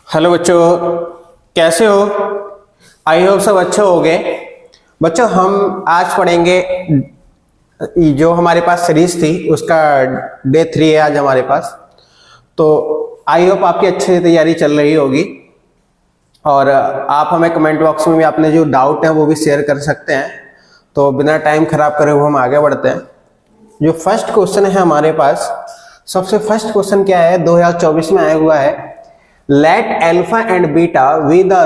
Hello बच्चों, कैसे हो? आई होप सब अच्छे होंगे। बच्चों, हम आज पढ़ेंगे जो हमारे पास सीरीज थी उसका डे 3 है आज हमारे पास। तो आई होप आपकी अच्छी से तैयारी चल रही होगी और आप हमें कमेंट बॉक्स में भी अपने जो डाउट हैं वो भी शेयर कर सकते हैं। तो बिना टाइम खराब करे हुए हम आगे बढ़ते हैं। जो फर्स्ट क्वेश्चन है हमारे पास, सबसे फर्स्ट क्वेश्चन क्या है, 2024 में आया हुआ है। Let alpha and beta be the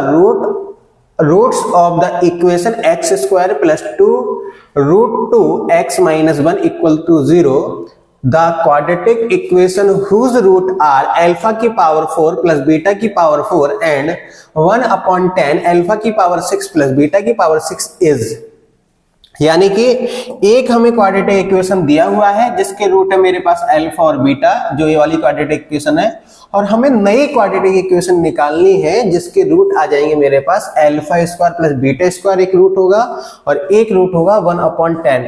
roots of the equation x square plus 2 root 2 x minus 1 equal to 0. The quadratic equation whose root are alpha की power 4 plus beta की power 4 and 1 upon 10 alpha की power 6 plus beta की power 6 is। यानी कि एक हमें quadratic equation दिया हुआ है जिसके रूट है मेरे पास अल्फा और बीटा, जो ये वाली क्वाड्रेटिक इक्वेशन है, और हमें नई क्वाड्रेटिक इक्वेशन निकालनी है जिसके रूट आ जाएंगे मेरे पास alpha square plus beta square, एक रूट होगा और एक रूट होगा 1/10,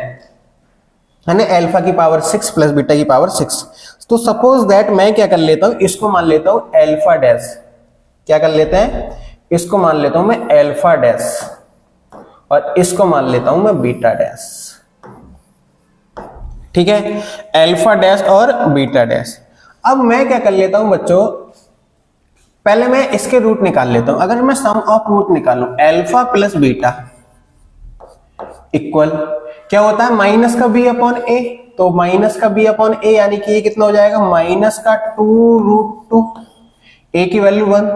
यानी अल्फा की पावर 6 प्लस बीटा की पावर 6। तो सपोज दैट मैं क्या कर लेता हूं, इसको मान लेता हूं अल्फा डैश। क्या कर लेते हैं, इसको मान लेता हूं मैं अल्फा डैश और इसको मान लेता हूं मैं बीटा डैश। ठीक है, अल्फा डैश और बीटा डैश। अब मैं क्या कर लेता हूं बच्चों, पहले मैं इसके रूट निकाल लेता हूं। अगर मैं सम ऑफ रूट निकालूं अल्फा प्लस बीटा इक्वल क्या होता है, माइनस का बी अपॉन ए। तो माइनस का बी अपॉन ए यानी कि ये कितना हो जाएगा, माइनस का 2√2, ए की वैल्यू 1।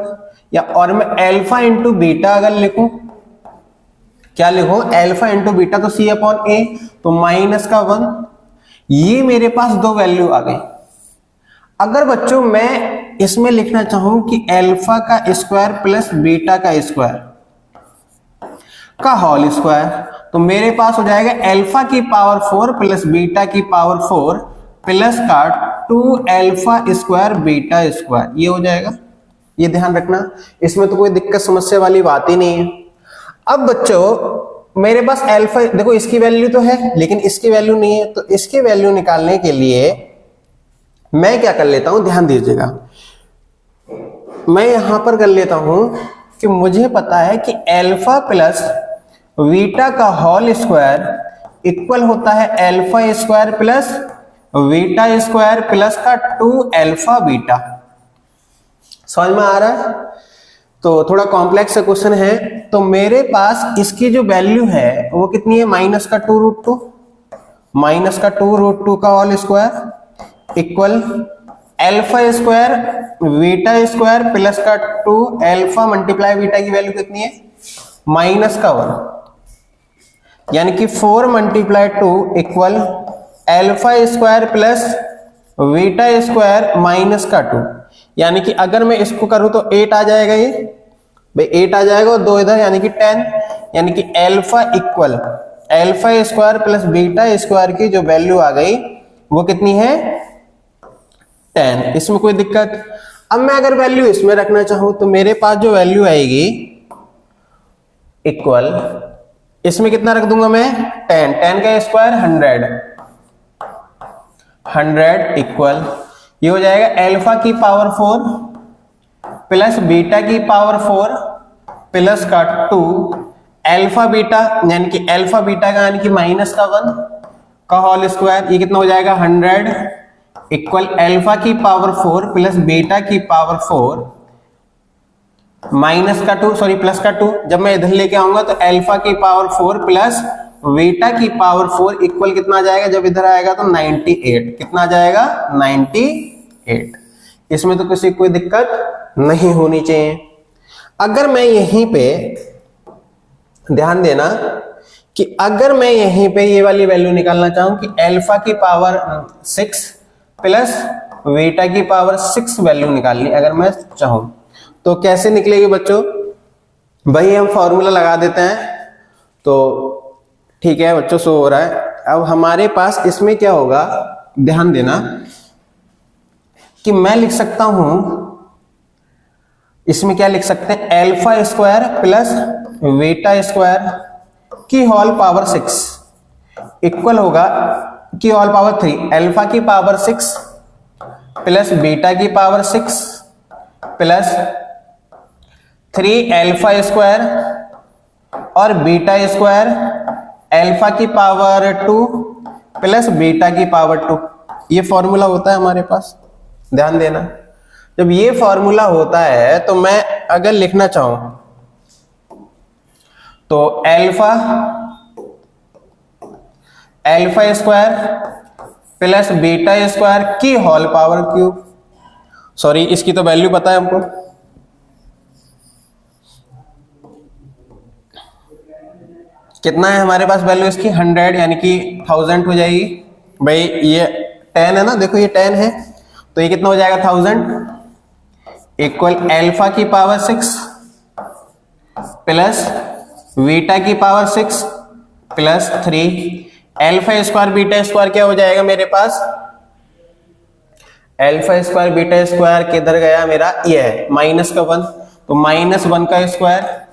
या और मैं अल्फा इंटू बीटा अगर लिखूं, क्या लिखूं, अल्फा इंटू बीटा, तो सी अपॉन ए, तो माइनस का 1। ये मेरे पास दो वैल्यू आ गई। अगर बच्चों मैं इसमें लिखना चाहूं कि अल्फा का स्क्वायर प्लस बीटा का स्क्वायर का होल स्क्वायर, तो मेरे पास हो जाएगा अल्फा की पावर 4 प्लस बीटा की पावर 4 प्लस का 2 अल्फा स्क्वायर बीटा स्क्वायर, ये हो जाएगा। ये ध्यान रखना, इसमें तो कोई दिक्कत समस्या वाली बात ही नहीं है। अब बच्चों मेरे पास अल्फा, देखो इसकी वैल्यू तो है लेकिन इसकी वैल्यू नहीं है, तो इसकी वैल्यू निकालने के लिए मैं क्या कर लेता हूं, ध्यान दीजिएगा। मैं यहां पर कर लेता हूं कि मुझे पता है कि अल्फा प्लस बीटा का होल स्क्वायर इक्वल होता है alpha square plus beta square plus का 2 अल्फा बीटा। समझ में आ रहा है? तो थोड़ा कॉम्प्लेक्स क्वेश्चन है। तो मेरे पास इसकी जो वैल्यू है वो कितनी है, माइनस का 2√2, माइनस का 2√2 का whole square equal alpha square beta square plus का 2 अल्फा मल्टीप्लाई बीटा की वैल्यू कितनी है, माइनस का 1, यानी कि 4 multiply 2 equal alpha square plus beta square minus का 2। यानी कि अगर मैं इसको करूं तो 8 आ जाएगा, ये भाई 8 आ जाएगा और 2 इधर यानी कि 10, यानी कि alpha equal alpha square plus beta square की जो वैल्यू आ गई वो कितनी है, 10। इसमें कोई दिक्कत? अब मैं अगर वैल्यू इसमें रखना चाहूं तो मेरे पास जो वैल्यू आएगी इक्वल, इसमें कितना रख दूंगा मैं, 10, 10 का स्क्वायर 100 इक्वल ये हो जाएगा अल्फा की पावर 4 प्लस बीटा की पावर 4 प्लस का 2 अल्फा बीटा, यानी कि अल्फा बीटा का यानी कि माइनस का 1 का होल स्क्वायर, ये कितना हो जाएगा 100 इक्वल अल्फा की पावर 4 प्लस बीटा की पावर 4 माइनस का 2, सॉरी प्लस का 2। जब मैं इधर लेके आऊंगा तो अल्फा की पावर 4 प्लस बीटा की पावर 4 इक्वल कितना आ जाएगा, जब इधर आएगा तो 98। कितना आ जाएगा, 98। इसमें तो किसी कोई दिक्कत नहीं होनी चाहिए। अगर मैं यहीं पे ध्यान देना कि अगर मैं यहीं पे ये वाली वैल्यू निकालना चाहूं कि अल्फा की पावर 6 प्लस बीटा की पावर 6 वैल्यू निकालनी अगर मैं चाहूं तो कैसे निकलेगी बच्चों, भाई हम फॉर्मूला लगा देते हैं। तो ठीक है बच्चों, शो हो रहा है। अब हमारे पास इसमें क्या होगा, ध्यान देना कि मैं लिख सकता हूं, इसमें क्या लिख सकते हैं, alpha square plus beta square की होल पावर 6 इक्वल होगा की होल पावर 3 अल्फा की पावर 6 प्लस बीटा की पावर 6 प्लस 3 अल्फा स्क्वायर और बीटा स्क्वायर अल्फा की पावर 2 प्लस बीटा की पावर 2, ये फॉर्मूला होता है हमारे पास। ध्यान देना, जब ये फॉर्मूला होता है तो मैं अगर लिखना चाहूं तो alpha square plus beta square की होल पावर क्यूब, सॉरी इसकी तो वैल्यू पता है हमको, कितना है हमारे पास वैल्यू इसकी 100 यानी कि 1000 हो जाएगी। भाई ये 10 है ना, देखो ये 10 है तो ये कितना हो जाएगा 1000 इक्वल अल्फा की पावर 6 प्लस बीटा की power 6 plus 3 alpha square beta square क्या हो जाएगा मेरे पास, अल्फा स्क्वायर बीटा स्क्वायर किधर गया मेरा, ये है माइनस का 1, तो -1 का स्क्वायर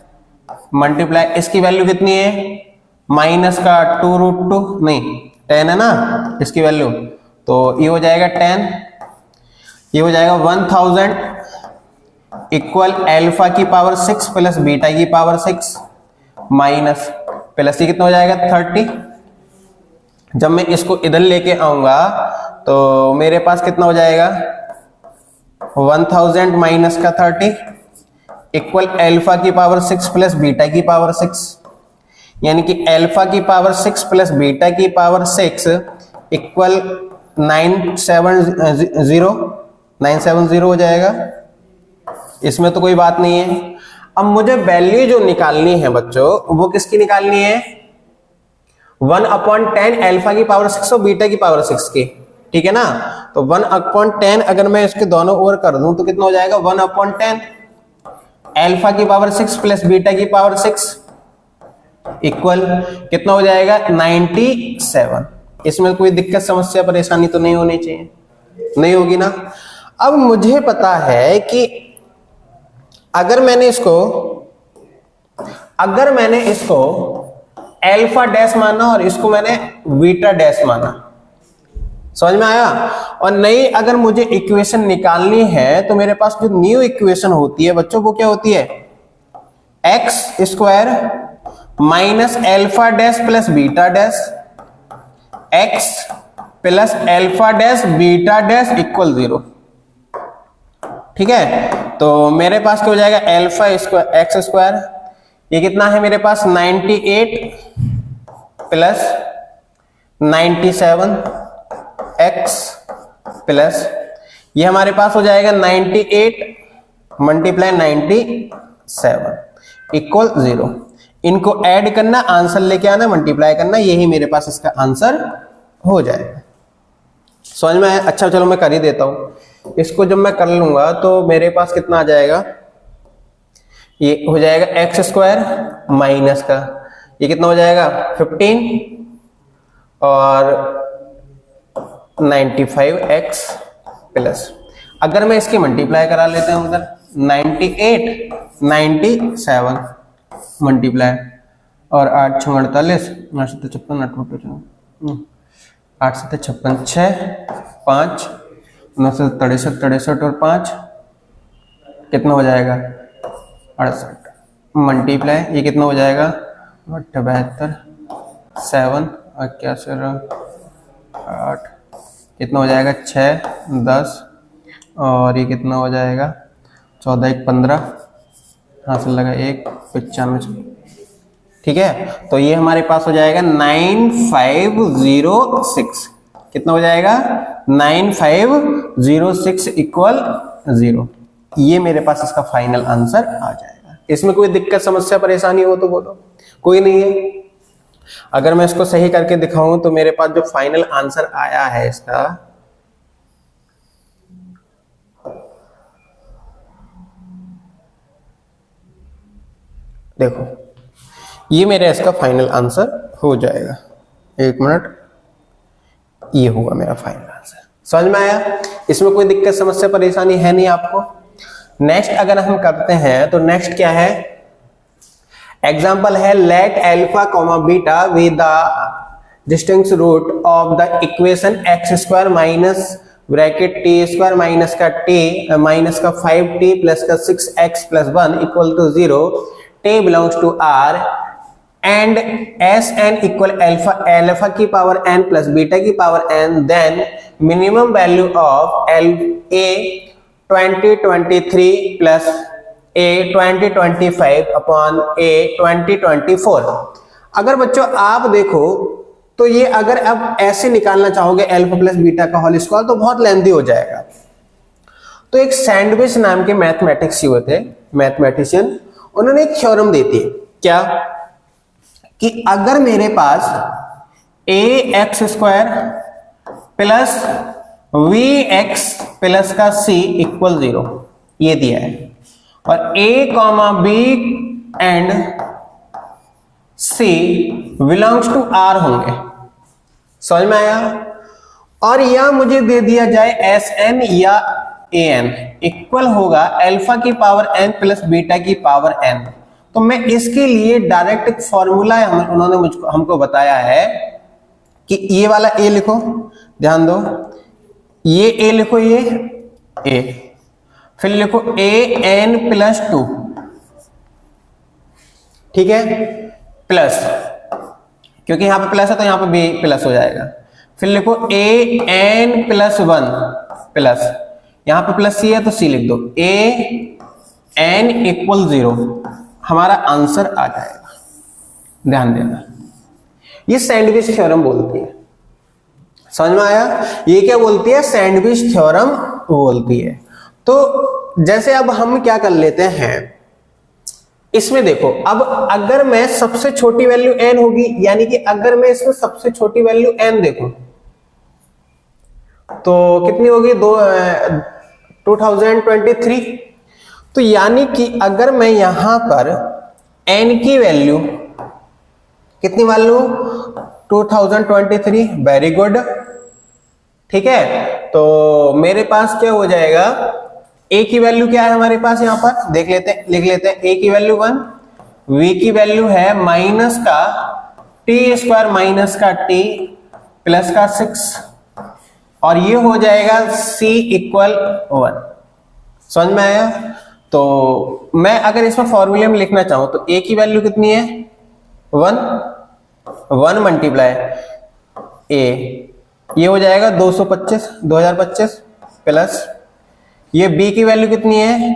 मल्टीप्लाई इसकी वैल्यू कितनी है, माइनस का 2√2 नहीं 10 है ना इसकी वैल्यू, तो ये हो जाएगा 10, ये हो जाएगा 1000 इक्वल अल्फा की पावर 6 प्लस बीटा की पावर 6 माइनस प्लस ये कितना हो जाएगा 30। जब मैं इसको इधर लेके आऊंगा तो मेरे पास कितना हो जाएगा 1000 माइनस का 30 इक्वल अल्फा की पावर 6 प्लस बीटा की पावर 6, यानी कि अल्फा की पावर 6 प्लस बीटा की पावर 6 इक्वल 970 हो जाएगा। इसमें तो कोई बात नहीं है। अब मुझे वैल्यू जो निकालनी है बच्चों वो किसकी निकालनी है, 1/10 अल्फा की पावर 6 और बीटा की पावर 6 की, ठीक है ना। तो 1/10 अगर मैं इसके दोनों ओर कर दूं तो कितना हो जाएगा 1/10 अल्फा की पावर 6 प्लस बीटा की पावर 6 इक्वल कितना हो जाएगा 97। इसमें कोई दिक्कत समस्या परेशानी तो नहीं होनी चाहिए, नहीं होगी ना। अब मुझे पता है कि अगर मैंने इसको अल्फा डैश माना और इसको मैंने बीटा डैश माना, समझ में आया। और नई अगर मुझे इक्वेशन निकालनी है तो मेरे पास जो न्यू इक्वेशन होती है बच्चों वो क्या होती है, x square minus alpha dash plus beta dash x plus alpha dash beta dash equal 0, ठीक है। तो मेरे पास क्या हो जाएगा अल्फा स्क्वायर एक्स स्क्वायर, ये कितना है मेरे पास 98 प्लस 97 एक्स प्लस ये हमारे पास हो जाएगा 98 मल्टीप्लाई 97 इक्वल 0। इनको ऐड करना, आंसर लेके आना, मल्टीप्लाई करना, यही मेरे पास इसका आंसर हो जाएगा। समझ में आया। अच्छा चलो मैं कर ही देता हूं इसको। जब मैं कर लूंगा तो मेरे पास कितना आ जाएगा, ये हो जाएगा एक्स स्क्वायर माइनस का ये कितना हो जाएगा 15 और 95x प्लस, अगर मैं इसकी मल्टीप्लाई करा लेते हैं उधर 98 97 मल्टीप्लाई और 8 6 48 8 7 56 8 7 56 6 5 9 से 63 और 5 कितना हो जाएगा 68 मल्टीप्लाई ये कितना हो जाएगा 72 7 81 8 कितना हो जाएगा 6 10 और ये कितना हो जाएगा 14 1 15 हासिल लगा 1 95, ठीक है। तो ये हमारे पास हो जाएगा 9506, कितना हो जाएगा 9506 इक्वल 0। ये मेरे पास इसका फाइनल आंसर आ जाएगा। इसमें कोई दिक्कत समस्या परेशानी हो तो बोलो, कोई नहीं है। अगर मैं इसको सही करके दिखाऊं तो मेरे पास जो फाइनल आंसर आया है इसका, देखो ये मेरा इसका फाइनल आंसर हो जाएगा। एक मिनट, ये होगा मेरा फाइनल आंसर। समझ में आया। इसमें कोई दिक्कत समस्या परेशानी है नहीं आपको। नेक्स्ट अगर हम करते हैं तो नेक्स्ट क्या है, एग्जाम्पल है let alpha comma beta with the distinct root of the equation x square minus bracket t square minus का टी माइनस का 5t प्लस का 6x plus 1 equal to 0, t belongs to R and S N equal alpha, alpha की power n plus beta की power n, then minimum value of L A 2023 plus a 2025 upon a 2024। अगर बच्चों आप देखो तो ये अगर अब ऐसे निकालना चाहोगे अल्फा प्लस बीटा का होल स्क्वायर तो बहुत लेंथी हो जाएगा। तो एक सैंडविच नाम के मैथमेटिक्स हुए थे, मैथमेटिशियन, उन्होंने एक थ्योरम दी थी क्या कि अगर मेरे पास a x square plus b x plus का सी इक्वल 0 ये दिया है और a comma b and c belongs to R होंगे, समझ में आया? और या मुझे दे दिया जाए एस एन या ए एन इक्वल होगा अल्फा की पावर एन प्लस बीटा की पावर एन। तो मैं इसके लिए डायरेक्ट एक फॉर्मूला उन्होंने हमको बताया है कि ये वाला ए लिखो, ध्यान दो, ये ए लिखो, ये ए, फिर लिखो ए एन प्लस 2, ठीक है, प्लस, क्योंकि यहां पे प्लस है तो यहां पे भी प्लस हो जाएगा। फिर लिखो ए एन प्लस 1 प्लस, यहां पे प्लस सी है तो सी लिख दो, ए एन इक्वल 0, हमारा आंसर आ जाएगा। ध्यान देना, ये सैंडविच थ्योरम बोलती है, समझ में आया? ये क्या बोलती है? सैंडविच थ्योरम बोलती है। तो जैसे अब हम क्या कर लेते हैं, इसमें देखो, अब अगर मैं सबसे छोटी वैल्यू n होगी, यानी कि अगर मैं इसमें सबसे छोटी वैल्यू n देखूं तो कितनी होगी? 2023। तो यानी कि अगर मैं यहां पर n की वैल्यू कितनी मान लूं? 2023, वेरी गुड, ठीक है। तो मेरे पास क्या हो जाएगा? a की वैल्यू क्या है हमारे पास, यहां पर देख लेते हैं, लिख लेते हैं। a की वैल्यू 1, v की वैल्यू है माइनस का टी स्क्वायर माइनस का t प्लस का 6, और ये हो जाएगा c इक्वल 1। समझ में आया? तो मैं अगर इसमें फॉर्मूले में लिखना चाहूं तो a की वैल्यू कितनी है? 1 मल्टीप्लाई a, ये हो जाएगा 2025 प्लस ये b की वैल्यू कितनी है?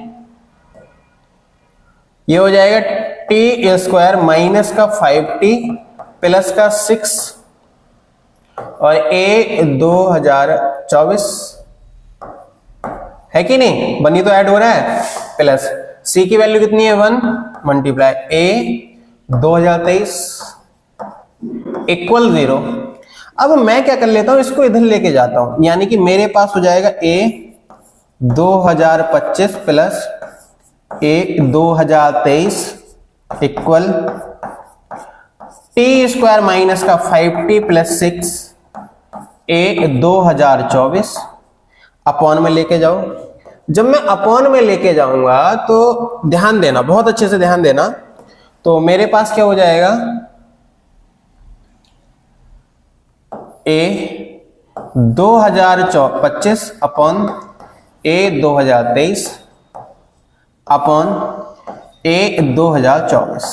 ये हो जाएगा टी स्क्वायर माइनस का 5t प्लस का 6 और a 2024 है कि नहीं? बनी तो ऐड हो रहा है, प्लस c की वैल्यू कितनी है? 1 मल्टीप्लाई a 2023 इक्वल 0। अब मैं क्या कर लेता हूं, इसको इधर लेके जाता हूं, यानी कि मेरे पास हो जाएगा a 2025 plus a 2023 equal T square minus का 5t प्लस 6 a 2024 अपॉन में लेके जाओ। जब मैं अपॉन में लेके जाऊंगा तो ध्यान देना, बहुत अच्छे से ध्यान देना, तो मेरे पास क्या हो जाएगा? a 2025 upon a 2023 upon a 2024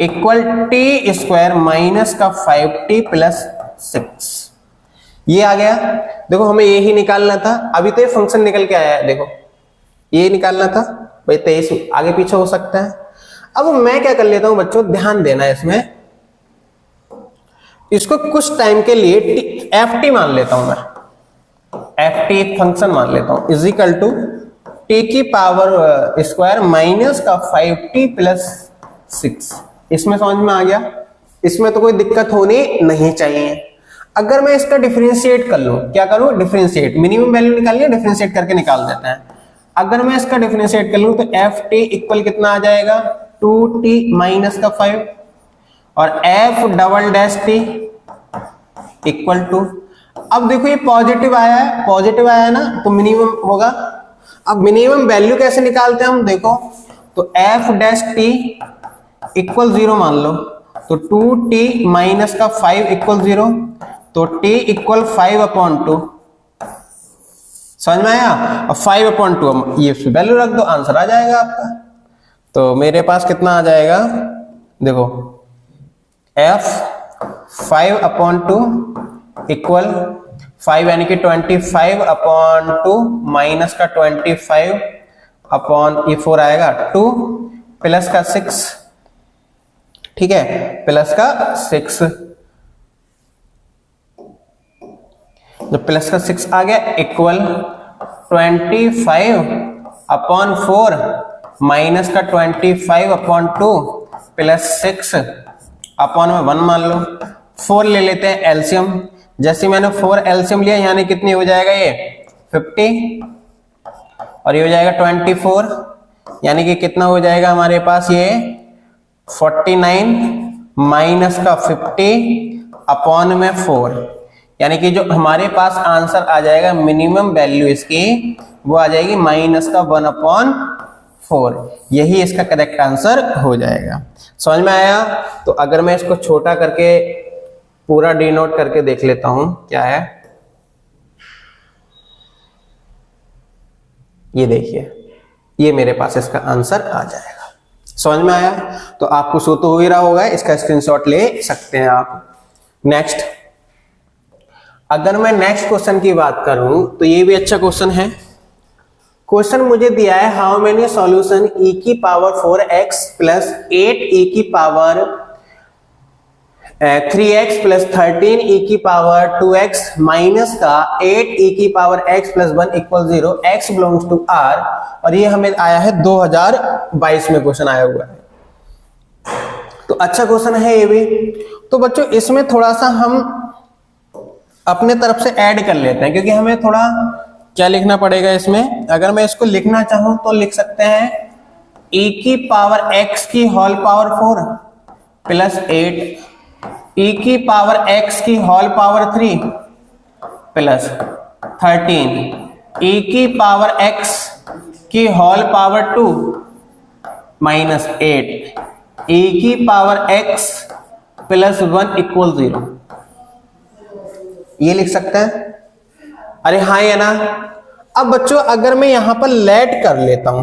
equal T square minus का 5t प्लस 6। ये आ गया। देखो हमें ये ही निकालना था, अभी तो ये फंक्शन निकल के आया है, देखो ये निकालना था भाई, 23 आगे पीछे हो सकता है। अब मैं क्या कर लेता हूं बच्चों, ध्यान देना इसमें, इसको कुछ टाइम के लिए ft मान लेता हूं मैं, ft एक फंक्शन मान लेता हूं, इज इक्वल टू टी की पावर स्क्वायर माइनस का 5t प्लस 6। इसमें समझ में आ गया? इसमें तो कोई दिक्कत होनी नहीं चाहिए। अगर मैं इसका डिफरेंशिएट कर लूं, क्या करूं? डिफरेंशिएट, मिनिमम वैल्यू निकालनी है, डिफरेंशिएट करके निकाल देते हैं। अगर मैं इसका डिफरेंशिएट कर लूं तो ft इक्वल कितना आ जाएगा? 2t माइनस का 5 और f double dash t equal to, अब देखो ये पॉजिटिव आया है, पॉजिटिव आया है ना, तो मिनिमम होगा। अब मिनिमम वैल्यू कैसे निकालते हैं हम, देखो तो f डैश t इक्वल 0 मान लो, तो 2t माइनस का 5 इक्वल 0, तो t इक्वल 5 अपॉन 2 समझ में आया? अब 5/2 ये वैल्यू रख दो, आंसर आ जाएगा आपका। तो मेरे पास कितना आ जाएगा, देखो f 5/2 इक्वल 5 यानी कि 25/2 माइनस का 25/4 आएगा 2 प्लस का 6, ठीक है, प्लस का 6, जब प्लस का 6 आ गया इक्वल 25/4 माइनस का 25/2 प्लस 6 अपॉन में 1 मान लो। 4 ले लेते हैं एलसीएम, जैसे मैंने 4 एलसीएम लिया यानी कितनी हो जाएगा ये 50 और ये हो जाएगा 24 यानी कि कितना हो जाएगा हमारे पास ये 49 माइनस का 50 अपॉन में 4 यानी कि जो हमारे पास आंसर आ जाएगा मिनिमम वैल्यू इसकी वो आ जाएगी माइनस का 1/4। यही इसका करेक्ट आंसर हो जाएगा। समझ में आया? तो अगर मैं इसको छोटा करके पूरा डिनोट करके देख लेता हूं क्या है, ये देखिए, ये मेरे पास इसका आंसर आ जाएगा। समझ में आया? तो आपको शो तो हो ही रहा होगा, इसका स्क्रीनशॉट ले सकते हैं आप। नेक्स्ट, अगर मैं नेक्स्ट क्वेश्चन की बात करूं तो ये भी अच्छा क्वेश्चन है। क्वेश्चन मुझे दिया है हाउ मेनी सॉल्यूशन e की पावर 4x प्लस 8 e की पावर 3x प्लस 13 e की पावर 2x माइनस का 8 e की power x plus 1 equal 0 x belongs to r, और ये हमें आया है 2022 में क्वेश्चन आया हुआ है। तो अच्छा क्वेश्चन है ये भी। तो बच्चों इसमें थोड़ा सा हम अपने तरफ से ऐड कर लेते हैं, क्योंकि हमें थोड़ा क्या लिखना पड़ेगा इसमें। अगर मैं इसको लिखना चाहूं तो लिख सकते हैं e की पावर x की होल पावर 4 प्लस 8 e की पावर x की होल पावर 3 प्लस 13 e की पावर x की होल पावर 2 माइनस 8 e की पावर x प्लस 1 इक्वल 0। ये लिख सकते हैं। अरे हाँ या ना? अब बच्चों अगर मैं यहां पर लेट कर लेता हूं,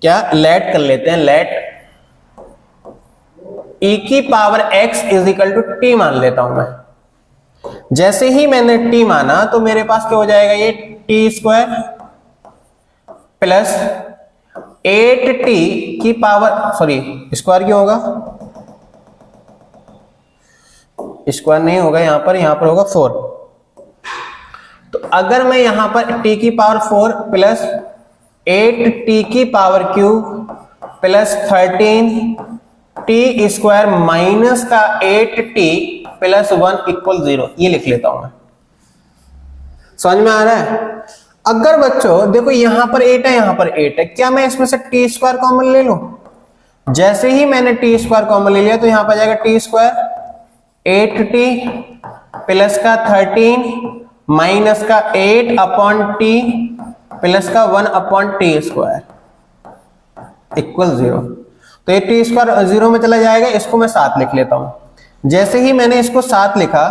क्या लेट कर लेते हैं, लेट e की power x is equal to t मान लेता हूं मैं। जैसे ही मैंने t माना तो मेरे पास क्या हो जाएगा, ये टी स्क्वायर प्लस 8t की पावर, सॉरी स्क्वायर क्यों होगा, स्क्वायर नहीं होगा यहां पर होगा 4। तो अगर मैं यहां पर t की पावर 4 प्लस 8t की power cube plus 13t square minus का 8t प्लस 1 इक्वल 0 ये लिख लेता हूं मैं। समझ में आ रहा है? अगर बच्चों देखो यहां पर 8 है, यहां पर 8 है, क्या मैं इसमें से t स्क्वायर कॉमन ले लूं? जैसे ही मैंने t स्क्वायर कॉमन ले लिया तो यहां पर जाएगा t स्क्वायर 8t प्लस का 13 माइनस का 8 अपॉन टी प्लस का 1 अपॉन टी स्क्वायर इक्वल 0। तो ये टी स्क्वायर 0 में चला जाएगा, इसको मैं 7 लिख लेता हूं। जैसे ही मैंने इसको 7 लिखा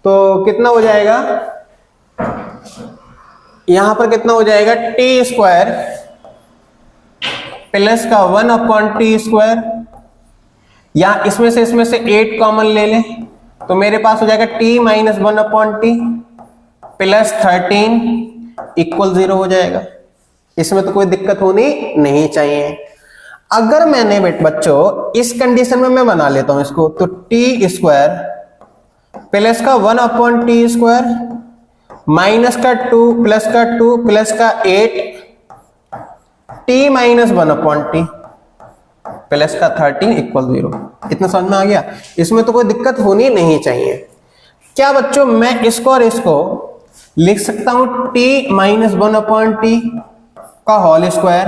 तो कितना हो जाएगा, यहां पर कितना हो जाएगा, टी स्क्वायर प्लस का 1 अपॉन टी स्क्वायर, या इसमें से 8 कॉमन ले लें तो मेरे पास हो जाएगा t minus 1 upon T plus 13 equal 0 हो जाएगा। इसमें तो कोई दिक्कत होनी नहीं चाहिए। अगर मैंने बच्चों इस कंडीशन में मैं बना लेता हूं इसको, तो टी स्क्वायर प्लस का 1 अपॉन टी स्क्वायर माइनस का 2 प्लस का 2 प्लस का 8 T minus 1 upon T plus का 13 इक्वल 0। इतना समझ में आ गया? इसमें तो कोई दिक्कत होनी नहीं चाहिए। क्या बच्चों मैं इसको और इसको लिख सकता हूं t माइनस 1 अपॉन टी का whole square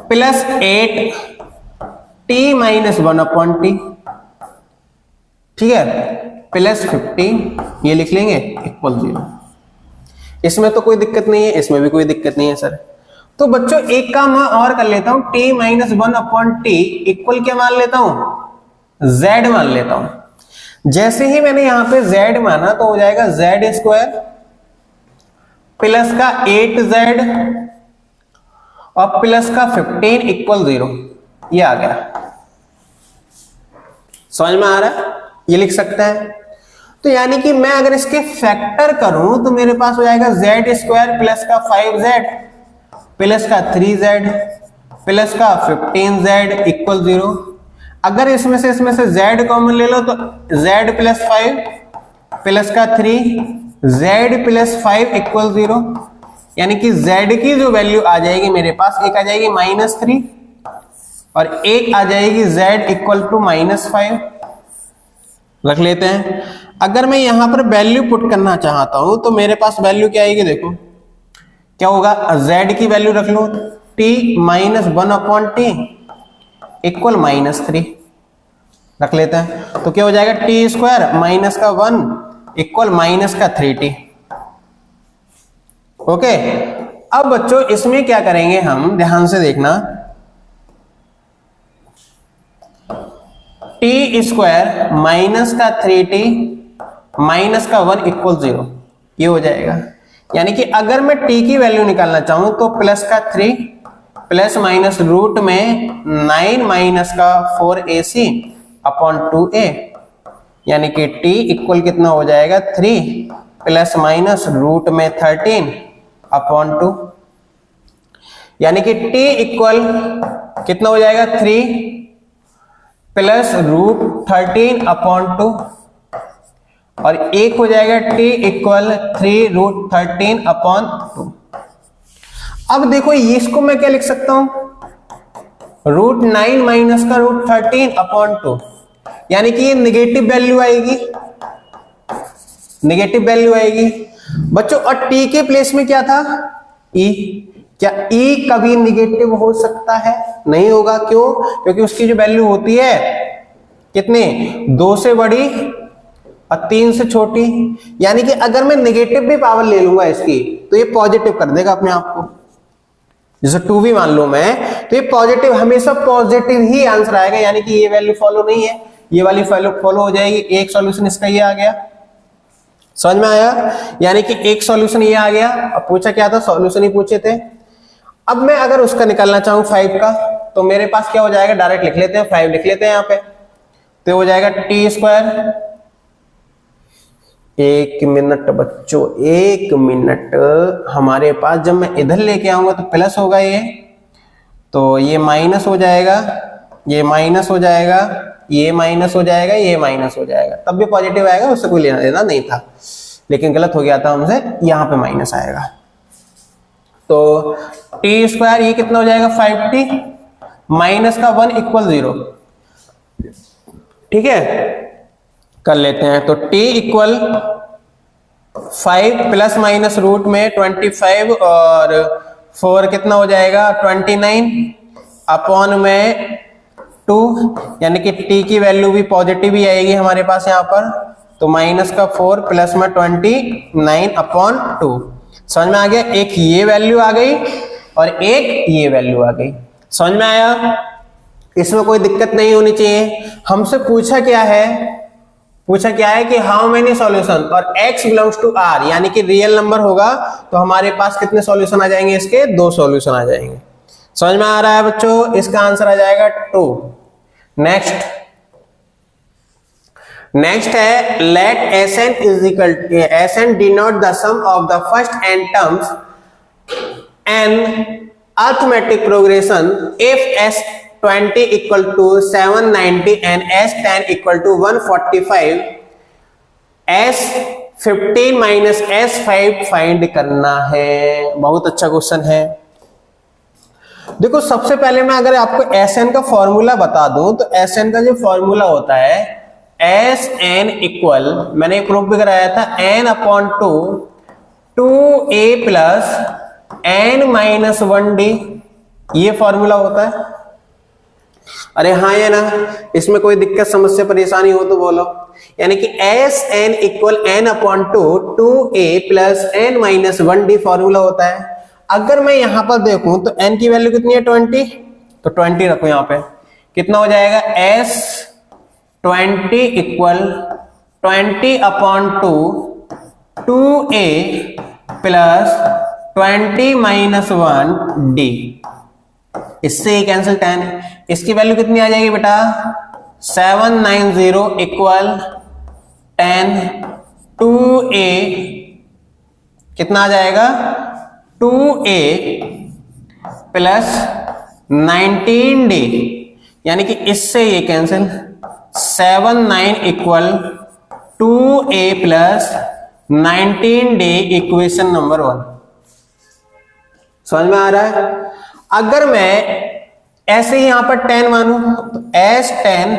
plus 8 t minus 1 upon t, ठीक है, प्लस 50 ये लिख लेंगे इक्वल 0। इसमें तो कोई दिक्कत नहीं है, इसमें भी कोई दिक्कत नहीं है सर। तो बच्चों एक काम मैं और कर लेता हूं, t minus 1 upon T equal क्या मान लेता हूं, z मान लेता हूं। जैसे ही मैंने यहां पे z माना तो हो जाएगा z स्क्वायर प्लस का 8z और प्लस का 15 इक्वल 0, ये आ गया। समझ में आ रहा है? ये लिख सकता है। तो यानी कि मैं अगर इसके फैक्टर करूं तो मेरे पास हो जाएगा z² प्लस का 5z प्लस का 3z प्लस का 15z इक्वल 0। अगर इसमें से z कॉमन ले लो तो z प्लस 5 प्लस का 3 z प्लस 5 इक्वल 0, यानी कि z की जो वैल्यू आ जाएगी मेरे पास, एक आ जाएगी -3 और एक आ जाएगी z इक्वल टू -5। रख लेते हैं। अगर मैं यहां पर वैल्यू पुट करना चाहता हूं तो मेरे पास वैल्यू क्या आएगी, देखो क्या होगा, z की वैल्यू रख लो t -1/t इक्वल -3, रख लेते हैं। तो क्या हो जाएगा, t² माइनस का 1 इक्वल माइनस का 3t। ओके, अब बच्चों इसमें क्या करेंगे हम, ध्यान से देखना, t² माइनस का 3t माइनस का 1 इक्वल 0, ये हो जाएगा। यानी कि अगर मैं t की वैल्यू निकालना चाहूं तो प्लस का 3 प्लस माइनस रूट में 9 माइनस का 4ac अपॉन 2a, यानी कि t इक्वल कितना हो जाएगा 3 प्लस माइनस रूट में 13 अपॉन 2, यानी कि t इक्वल कितना हो जाएगा 3 प्लस रूट 13 अपॉन 2 और एक हो जाएगा t इक्वल 3 रूट 13 अपॉन 2। अब देखो इसको मैं क्या लिख सकता हूं, √9 माइनस का रूट 13 अपॉन 2, यानी कि ये निगेटिव वैल्यू आएगी, निगेटिव वैल्यू आएगी बच्चों। और t के प्लेस में क्या था, e, क्या e कभी निगेटिव हो सकता है? नहीं होगा। क्यों? क्योंकि उसकी जो वैल्यू होती है कितने, 2 से बड़ी और 3 से छोटी, यानी कि अगर मैं निगेटिव भी पावर ले लूंगा इसकी तो ये पॉजिटिव कर देगा अपने आप को। जैसे 2 भी मान लू मैं, तो ये पॉजिटिव, हमेशा पॉजिटिव ही आंसर आएगा, यानी कि ये वैल्यू फॉलो नहीं है, ये वाली वैल्यू फॉलो हो जाएगी। एक सॉल्यूशन इसका ये आ गया, समझ में आया? यानी कि एक सॉल्यूशन ये आ गया। अब पूछा क्या था, सॉल्यूशन ही पूछे थे। अब मैं अगर उसका निकालना चाहूं 5 का, तो मेरे पास क्या हो जाएगा, डायरेक्ट लिख लेते हैं, 5 लिख लेते हैं यहां पे, तो हो जाएगा t²। एक मिनट बच्चों, एक मिनट, हमारे पास जब मैं इधर लेके आऊंगा तो प्लस होगा ये, तो ये माइनस हो जाएगा, ये माइनस हो जाएगा, ये माइनस हो जाएगा, ये माइनस हो जाएगा, तब भी पॉजिटिव आएगा, उससे कोई लेना देना नहीं था, लेकिन गलत हो गया था हमसे, यहां पे माइनस आएगा। तो t² ये कितना हो जाएगा 5t माइनस का 1 इक्वल 0, ठीक है, कर लेते हैं। तो t equal 5 plus minus root में 25 और 4 कितना हो जाएगा 29 अपॉन में 2, यानी कि t की वैल्यू भी पॉजिटिव ही आएगी हमारे पास यहाँ पर, तो माइनस का 4 प्लस में 29 अपॉन 2। समझ में आ गया? एक ये वैल्यू आ गई और एक ये वैल्यू आ गई। समझ में आया? इसमें कोई दिक्कत नहीं होनी चाहिए। हमसे पूछा क्या है कि हाउ मेनी सॉल्यूशन, और x बिलोंग्स टू r, यानी कि रियल नंबर होगा तो हमारे पास कितने सॉल्यूशन आ जाएंगे, इसके 2 सॉल्यूशन आ जाएंगे। समझ में आ रहा है बच्चों? इसका आंसर आ जाएगा 2। नेक्स्ट है let Sn is equal Sn denote the sum of the first n terms an arithmetic progression if S20 equal to 790 and S10 equal to 145, S15 minus S5 find करना है। बहुत अच्छा क्वेश्चन है। देखो सबसे पहले मैं अगर आपको Sn का फॉर्मूला बता दूं तो Sn का जो फॉर्मूला होता है Sn इक्वल, मैंने प्रूफ भी कराया था, n upon 2a plus n minus 1d, ये फॉर्मूला होता है। अरे हाँ या ना? इसमें कोई दिक्कत समस्या परेशानी हो तो बोलो। यानी कि Sn equal n upon 2a plus n minus 1d formula होता है। अगर मैं यहां पर देखूं तो n की वैल्यू कितनी है 20, तो 20 रखो यहां पे, कितना हो जाएगा S20 equal 20 upon 2 2a plus 20 minus 1 D, इससे ये कैंसिल 10, इसकी वैल्यू कितनी आ जाएगी बेटा 790 इक्वल 10 2a, कितना आ जाएगा 2a प्लस 19d, यानी कि इससे ये cancel 79 equal 2a plus 19d, equation number 1। समझ में आ रहा है? अगर मैं ऐसे ही यहां पर 10 मानू तो S 10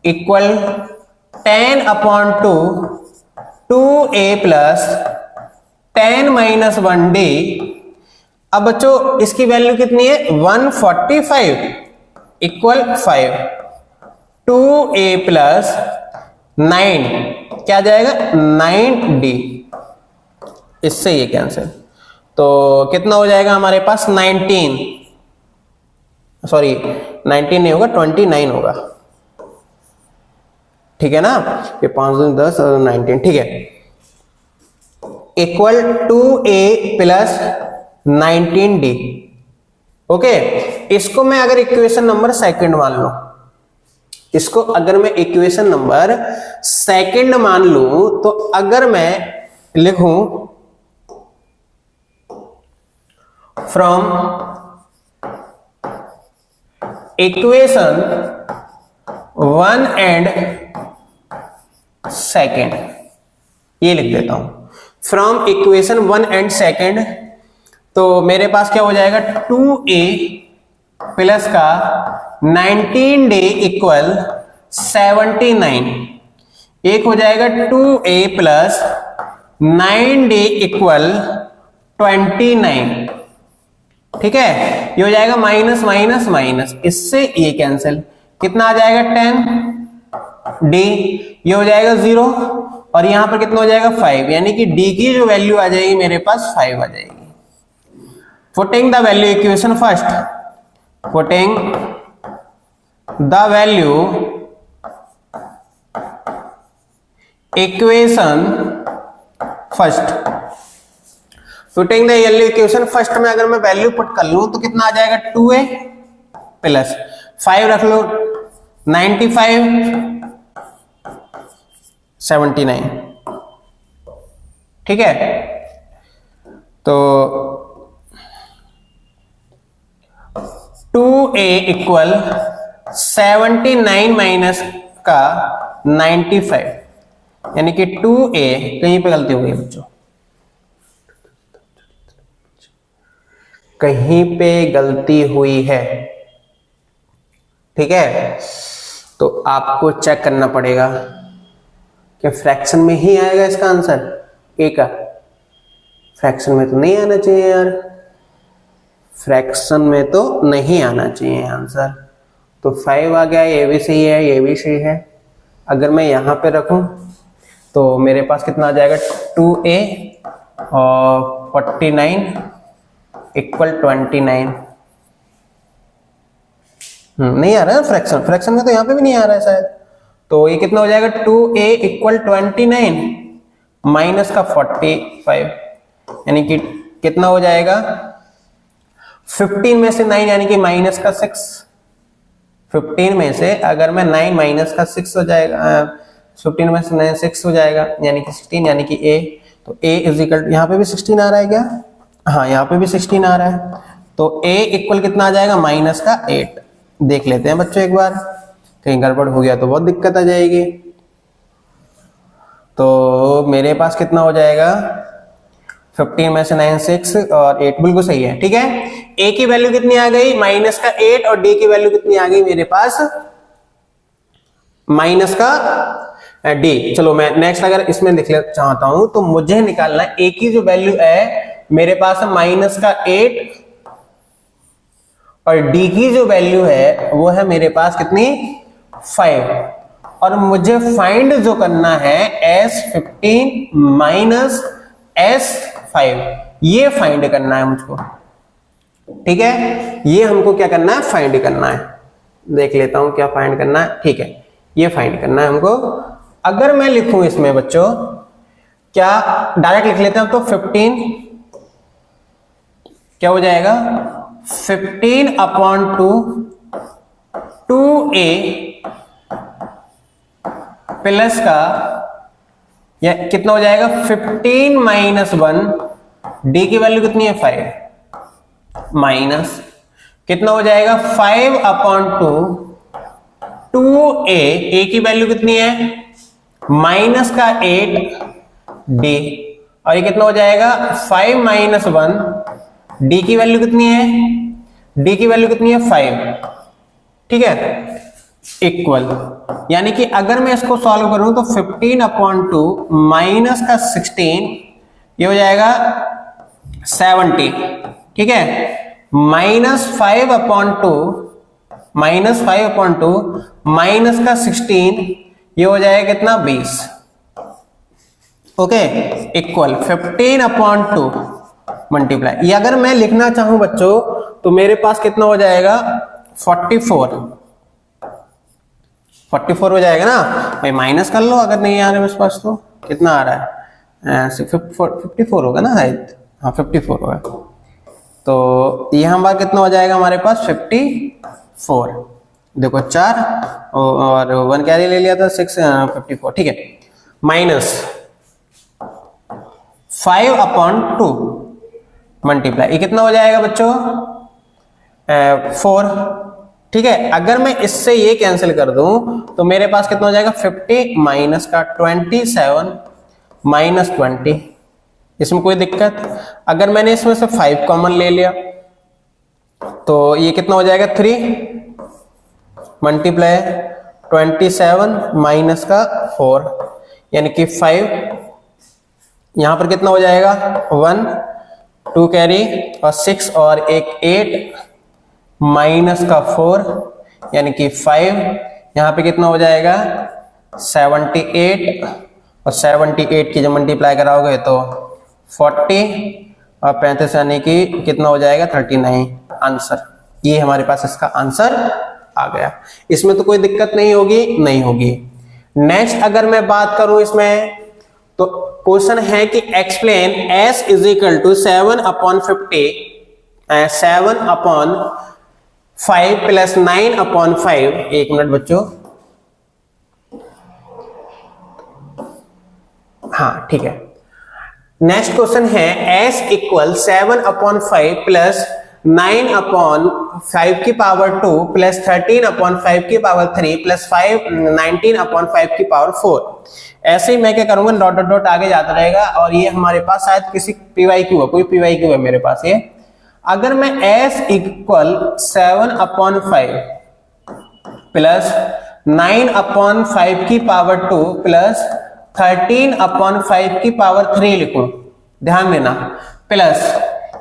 equal 10 upon 2 2a plus 10 minus 1d। अब बच्चों इसकी वैल्यू कितनी है 145 इक्वल 5 2a प्लस 9, क्या जाएगा 9d, इससे ये कैंसिल, तो कितना हो जाएगा हमारे पास 19, सॉरी 19 नहीं होगा 29 होगा, ठीक है ना, ये 5 दूनी 10 और 19, ठीक है, equal 2a plus 19d। Okay, इसको मैं अगर इक्वेशन नंबर सेकंड मान लूं, इसको अगर मैं इक्वेशन नंबर सेकंड मान लूं, तो अगर मैं लिखूं फ्रॉम इक्वेशन 1 एंड सेकंड, ये लिख देता हूं फ्रॉम इक्वेशन 1 एंड सेकंड, तो मेरे पास क्या हो जाएगा 2a प्लस का 19d इक्वल 79, एक हो जाएगा 2a प्लस 9d इक्वल 29, ठीक है, ये हो जाएगा माइनस माइनस माइनस, इससे ये कैंसिल, कितना आ जाएगा 10d, ये हो जाएगा 0 और यहां पर कितना हो जाएगा 5, यानी कि d की जो वैल्यू आ जाएगी मेरे पास 5 आ जाएगी। Putting the value equation first, putting the value equation first, putting the value equation first में अगर मैं वैल्यू पुट कर लूं तो कितना आ जाएगा 2a प्लस 5 रख लो 95 79, ठीक है, तो 2a इक्वल 79 माइनस का 95, यानी कि 2a, कहीं पे गलती हो गई बच्चों, कहीं पे गलती हुई है, ठीक है, तो आपको चेक करना पड़ेगा कि फ्रैक्शन में ही आएगा इसका आंसर a का, फ्रैक्शन में तो नहीं आना चाहिए यार, फ्रैक्शन में तो नहीं आना चाहिए आंसर, तो 5 आ गया, ये भी सही है, ये भी सही है। अगर मैं यहां पे रखूं तो मेरे पास कितना आ जाएगा 2a और 49 इक्वल 29, नहीं आ रहा है फ्रैक्शन, फ्रैक्शन में तो यहां पे भी नहीं आ रहा है शायद, तो ये कितना हो जाएगा 2a इक्वल 29 माइनस का 45, यानी कि कितना हो जाएगा 15 में से 9 यानी कि माइनस का 6, 15 में से अगर मैं 9 माइनस का 6 हो जाएगा, 15 में से 9 6 हो जाएगा, यानी कि 16, यानी कि a, तो a इज इक्वल, यहाँ पे भी 16 आ रहा है क्या, हाँ यहाँ पे भी 16 आ रहा है, तो a इक्वल कितना आ जाएगा माइनस का 8। देख लेते हैं बच्चों एक बार, कहीं गड़बड़ हो गया तो बहुत दिक्कत आ जाएगी। तो मेरे पास कितना हो जाएगा 15 में से 9 6 और 8, बिल्कुल सही है, ठीक है। a की वैल्यू कितनी आ गई माइनस का 8 और d की वैल्यू कितनी आ गई मेरे पास माइनस का d। चलो मैं नेक्स्ट अगर इसमें लिख ले चाहता हूं तो मुझे निकालना है a की जो वैल्यू है मेरे पास माइनस का 8 और d की जो वैल्यू है वो है मेरे पास कितनी 5, और मुझे फाइंड जो करना है S15 माइनस S5, ये फाइंड करना है मुझको, ठीक है, ये हमको क्या करना है फाइंड करना है। देख लेता हूं क्या फाइंड करना है, ठीक है, ये फाइंड करना है हमको। अगर मैं लिखूं इसमें बच्चों क्या डायरेक्ट लिख लेते हैं तो 15 क्या हो जाएगा 15/2 2a प्लस का या कितना हो जाएगा 15 - 1 d की वैल्यू कितनी है 5 माइनस कितना हो जाएगा 5/2 2a a की वैल्यू कितनी है माइनस का 8 d और ये कितना हो जाएगा 5 - 1 d की वैल्यू कितनी है d की वैल्यू कितनी है 5 ठीक है इक्वल यानी कि अगर मैं इसको सॉल्व करूं तो 15/2 माइनस का 16 ये हो जाएगा 70 ठीक है -5/2 माइनस का 16 ये हो जाएगा कितना 20 ओके इक्वल 15/2 मल्टीप्लाई ये अगर मैं लिखना चाहूं बच्चों तो मेरे पास कितना हो जाएगा 44 हो जाएगा ना भाई माइनस कर लो अगर नहीं आ रहा है मेरे पास तो कितना आ रहा है 54 होगा ना शायद हाँ 54 होगा तो यहाँ बार कितना हो जाएगा हमारे पास 54 देखो 4 और 1 कैरी ले लिया था 6 54 ठीक है माइनस 5/2 मल्टीप्लाई ये कितना हो जाएगा बच्चों 4 ठीक है अगर मैं इससे ये कैंसिल कर दूं तो मेरे पास कितना हो जाएगा 50 माइनस का 27 - 20 इसमें कोई दिक्कत अगर मैंने इसमें से 5 कॉमन ले लिया तो ये कितना हो जाएगा 3 मल्टीप्लाई 27 माइनस का 4 यानी कि 5 यहां पर कितना हो जाएगा 1 2 कैरी और 6 और एक 8 माइनस का 4 यानी कि 5 यहां पे कितना हो जाएगा 78 और 78 की जब मल्टीप्लाई कराओगे तो 40 और 35 यानी कि कितना हो जाएगा 39 आंसर ये हमारे पास इसका आंसर आ गया इसमें तो कोई दिक्कत नहीं होगी नेक्स्ट अगर मैं बात करूं इसमें तो क्वेश्चन है कि एक्सप्लेन s = 7/50 7/5 + 9/5 एक मिनट बच्चों हाँ ठीक है नेक्स्ट क्वेश्चन है s = 7/5 + 9/5 की पावर 2 + 13/5 की पावर 3 + 19/5 की पावर 4 ऐसे ही मैं क्या करूंगा डॉट डॉट डॉट आगे जाता रहेगा और ये हमारे पास शायद किसी PYQ है कोई PYQ है मेरे पास ये अगर मैं s = 7/5 + 9/5 की पावर 2 + 13/5 की पावर 3 लिखूं ध्यान देना प्लस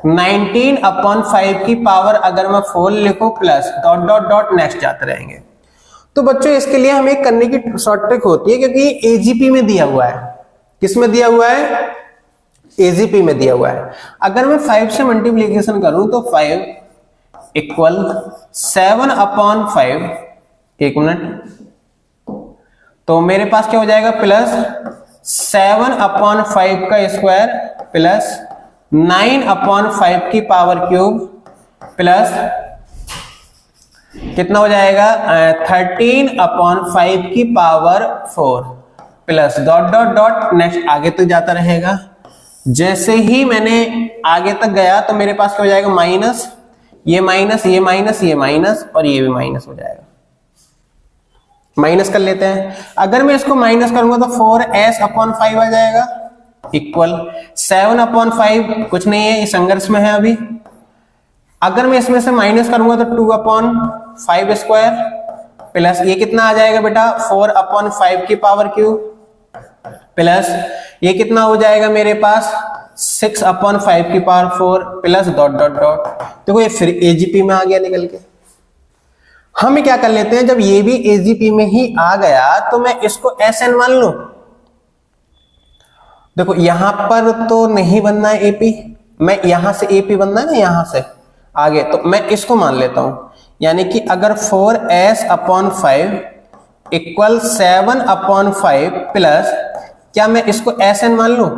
19/5 की पावर अगर मैं 4 लिखूं plus dot dot dot next जाते रहेंगे तो बच्चों इसके लिए हमें करने की शॉर्ट ट्रिक होती है क्योंकि AGP में दिया हुआ है किस में दिया हुआ है AGP में दिया हुआ है अगर मैं 5 से मल्टीप्लीकेशन करूं तो 5 = 7/5 एक मिनट तो मेरे पास क्या हो जाएगा प्लस 7/5 का स्क्वायर प्लस 9/5 की पावर क्यूब प्लस कितना हो जाएगा 13/5 की power 4 plus dot dot dot next आगे तक जाता रहेगा जैसे ही मैंने आगे तक गया तो मेरे पास क्या हो जाएगा माइनस ये माइनस ये माइनस ये माइनस और ये भी माइनस हो जाएगा माइनस कर लेते हैं अगर मैं इसको माइनस करूंगा तो 4s/5 आ जाएगा इक्वल 7/5 कुछ नहीं है ये संघर्ष में है अभी अगर मैं इसमें से माइनस करूंगा तो 2/5 स्क्वायर प्लस ये कितना आ जाएगा बेटा 4/5 की पावर क्यूब प्लस ये कितना हो जाएगा मेरे पास 6/5 की power 4 plus dot dot dot देखो ये फिर AGP में आ गया निकल के हम क्या कर लेते हैं जब ये भी AGP में ही आ गया तो मैं इसको SN मान लूं देखो यहां पर तो नहीं बनना है AP मैं यहां से AP बनना है ना यहां से आगे तो मैं इसको मान लेता हूं यानी कि अगर 4s/5 = 7/5 प्लस क्या मैं इसको Sn मान लूं?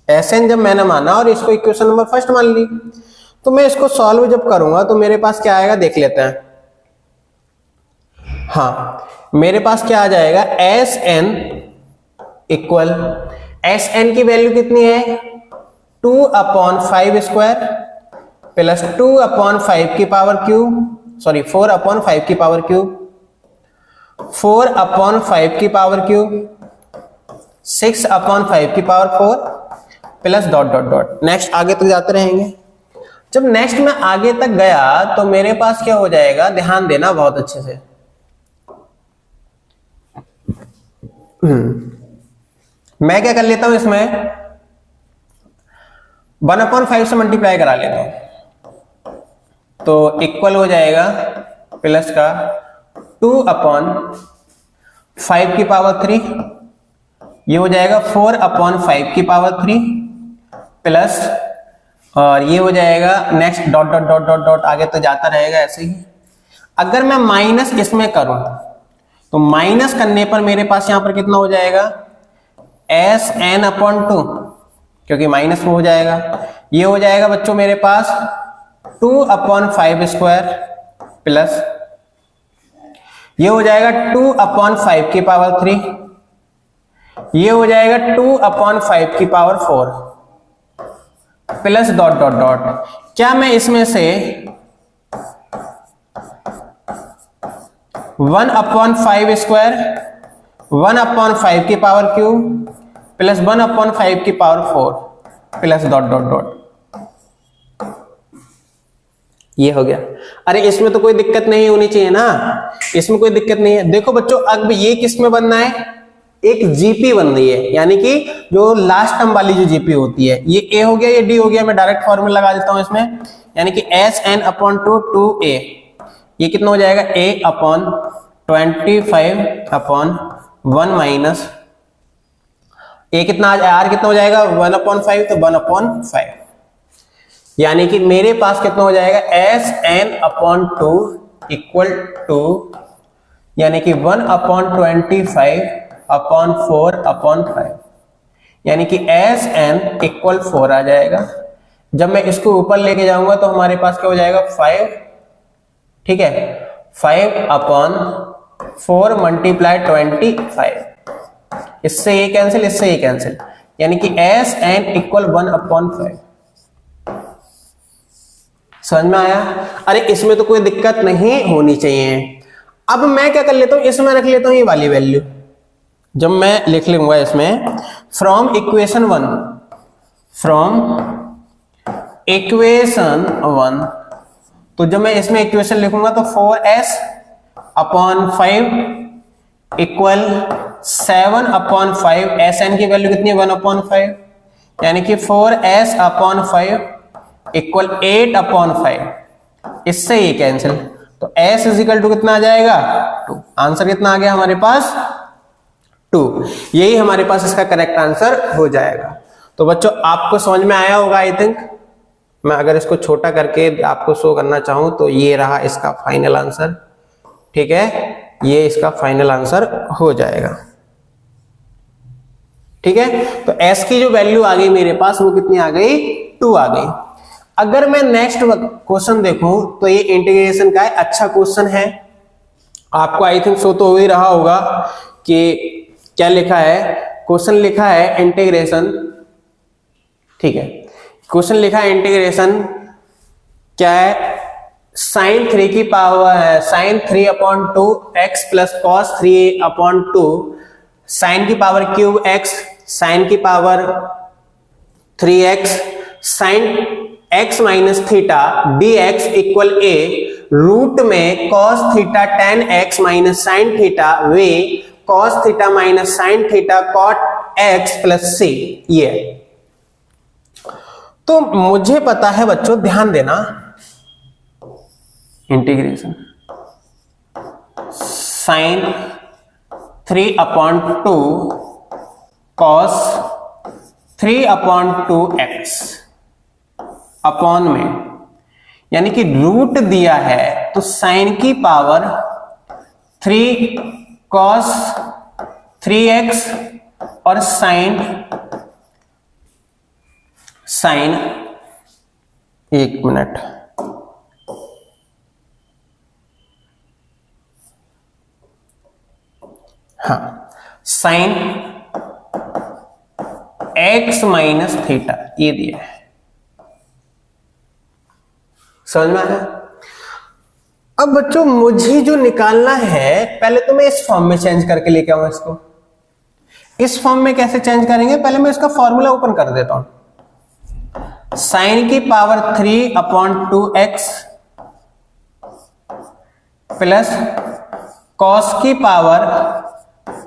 Sn जब मैंने माना और इसको इक्वेशन नंबर फर्स्ट मान ली, तो मैं इसको सॉल्व जब करूंगा तो मेरे पास क्या आएगा देख लेते हैं। हाँ, मेरे पास क्या आ जाएगा, Sn इक्वल, Sn की वैल्यू कितनी है 2/5 स्क्वायर प्लस 2/5 की पावर क्यूब, सॉरी 4/5 की पावर क्यूब, 4/5 की पावर क्यूब, 6/5 की power 4 plus dot dot dot. Next आगे तक जाते रहेंगे। जब नेक्स्ट में आगे तक गया तो मेरे पास क्या हो जाएगा, ध्यान देना बहुत अच्छे से। मैं क्या कर लेता हूं, इसमें 1/5 से मल्टीप्लाई करा लेता हूं, तो इक्वल हो जाएगा प्लस का 2/5 की पावर 3, ये हो जाएगा 4/5 की पावर 3 प्लस, और ये हो जाएगा next dot dot dot dot dot, आगे तो जाता रहेगा ऐसे ही। अगर मैं माइनस इसमें करूं तो माइनस करने पर मेरे पास यहां पर कितना हो जाएगा, Sn/2, क्योंकि माइनस में हो जाएगा। ये हो जाएगा बच्चों मेरे पास 2/5 स्क्वायर प्लस, ये हो जाएगा 2/5 की पावर 3, ये हो जाएगा 2/5 की power 4 plus dot dot dot. क्या मैं इसमें से 1/5 स्क्वायर, 1/5 की पावर क्यूब प्लस 1/5 की power 4 plus dot dot dot, ये हो गया। अरे इसमें तो कोई दिक्कत नहीं होनी चाहिए ना, इसमें कोई दिक्कत नहीं है। देखो बच्चों, अब ये किस में बनना है, एक जीपी बन रही है, यानी कि जो लास्ट टर्म वाली जो जीपी होती है, ये ए हो गया, ये डी हो गया। मैं डायरेक्ट फॉर्मूला लगा देता हूं इसमें, यानी कि Sn/2 2a, ये कितना हो जाएगा A/25/1 माइनस ए कितना आर कितना हो जाएगा 1/5, तो 1/5, यानी कि मेरे पास कितना हो जाएगा Sn/2 इक्वल टू, यानी कि 1/25/4/5, यानी कि Sn इक्वल 4 आ जाएगा। जब मैं इसको ऊपर लेके जाऊंगा तो हमारे पास क्या हो जाएगा 5, ठीक है, 5/4 मल्टीप्लाई 25, इससे ये कैंसिल, इससे ये कैंसिल, यानी कि Sn इक्वल 1/5। समझ में आया? अरे इसमें तो कोई दिक्कत नहीं होनी चाहिए। अब मैं क्या कर लेता हूं, इसमें रख लेता हूं ये वाली वैल्यू। जब मैं लिख लूंगा इसमें फ्रॉम इक्वेशन 1, फ्रॉम इक्वेशन 1, तो जब मैं इसमें इक्वेशन लिखूंगा तो 4s/5 इक्वल 7/5, Sn की वैल्यू कितनी है 1/5, यानी कि 4s/5 इक्वल 8/5, इससे ये कैंसिल, तो s इजिकल टू कितना आ जाएगा 2। आंसर कितना आ गया हमारे पास 2, यही हमारे पास इसका करेक्ट आंसर हो जाएगा। तो बच्चों आपको समझ में आया होगा आई थिंक। मैं अगर इसको छोटा करके आपको शो करना चाहूं तो ये रहा इसका फाइनल आंसर, ठीक है, ये इसका फाइनल आंसर हो जाएगा, ठीक है। तो s की जो वैल्यू आ गई मेरे पास वो कितनी आ गई 2 आ गई। अगर मैं नेक्स्ट क्वेश्चन देखूं तो ये इंटीग्रेशन का है, अच्छा क्वेश्चन है, आपको आई थिंक शो तो हो ही रहा होगा कि क्या लिखा है, क्वेश्चन लिखा है इंटीग्रेशन, ठीक है, क्वेश्चन लिखा है इंटीग्रेशन क्या है, साइन 3 की पावर है, sine 3/2 x plus cos 3/2 sine की पावर क्यूब x, साइन की power 3x sine x minus theta dx equal a, root में cos theta tan x minus sine theta वे cos theta minus sine theta cot x plus c। ये तो मुझे पता है बच्चों, ध्यान देना, integration sign 3/2 cos 3/2x upon में, यानी कि रूट दिया है तो साइन की पावर 3 cos 3x और साइन एक मिनट, हाँ, साइन x माइनस थीटा, ये दिया है। समझ में आया? अब बच्चों मुझे जो निकालना है, पहले तो मैं इस फॉर्म में चेंज करके लेके आऊंगा इसको। इस फॉर्म में कैसे चेंज करेंगे, पहले मैं इसका फॉर्मूला ओपन कर देता हूं। साइन की पावर 3/2x प्लस कॉस की पावर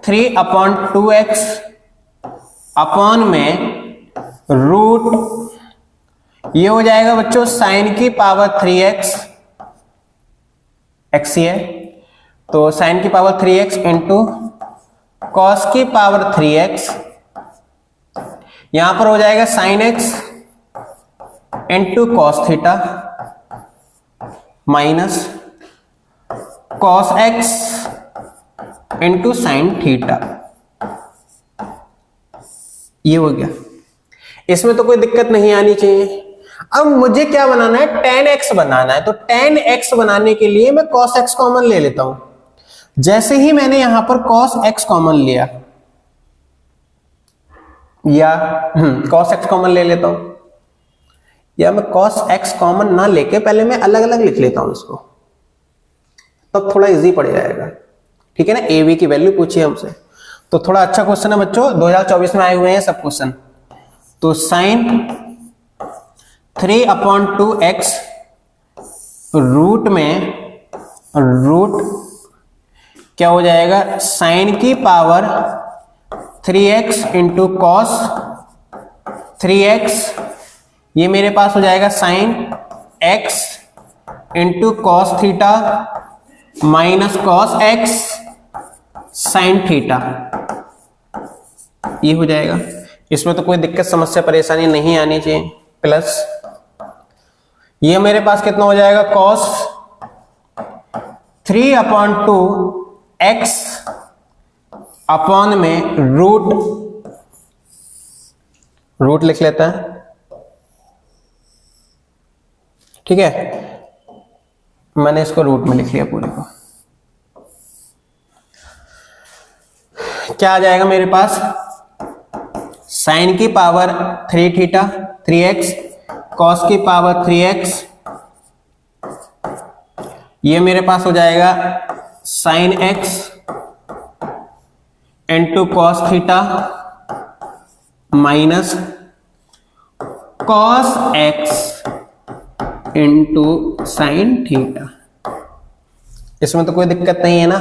3/2x अपॉन में रूट, ये हो जाएगा बच्चों साइन की पावर 3x, x है तो साइन की पावर 3x इंटू कॉस की पावर 3x, यहां पर हो जाएगा sine x into cos theta minus cos x into sine theta, ये हो गया। इसमें तो कोई दिक्कत नहीं आनी चाहिए। अब मुझे क्या बनाना है, tan x बनाना है। तो tan x बनाने के लिए मैं cos x कॉमन ले लेता हूं। जैसे ही मैंने यहां पर cos x कॉमन लिया या cos x कॉमन ले लेता हूं, या मैं cos x कॉमन ना लेके पहले मैं अलग अलग लिख लेता हूं इसको, तब थोड़ा इजी पड़ जाएगा। ठीक है ना, ए बी की वैल्यू पूछिए हमसे तो थोड़ा अच्छा क्वेश्चन है बच्चों, 2024 में आए हुए हैं सब क्वेश्चन। तो साइन 3/2x रूट में रूट क्या हो जाएगा, साइन की power 3x into cos 3x, ये मेरे पास हो जाएगा sine x into cos theta minus cos x sine theta, ये हो जाएगा। इसमें तो कोई दिक्कत समस्या परेशानी नहीं आनी चाहिए। प्लस ये मेरे पास कितना हो जाएगा, कॉस 3/2x अपॉन में रूट लिख लेता है। ठीक है, मैंने इसको रूट में लिख लिया पूरे को। क्या आ जाएगा मेरे पास, साइन की पावर 3 थीटा 3x कॉस की पावर 3x, ये मेरे पास हो जाएगा sine x into cos theta minus cos x into sine theta. इसमें तो कोई दिक्कत नहीं है ना,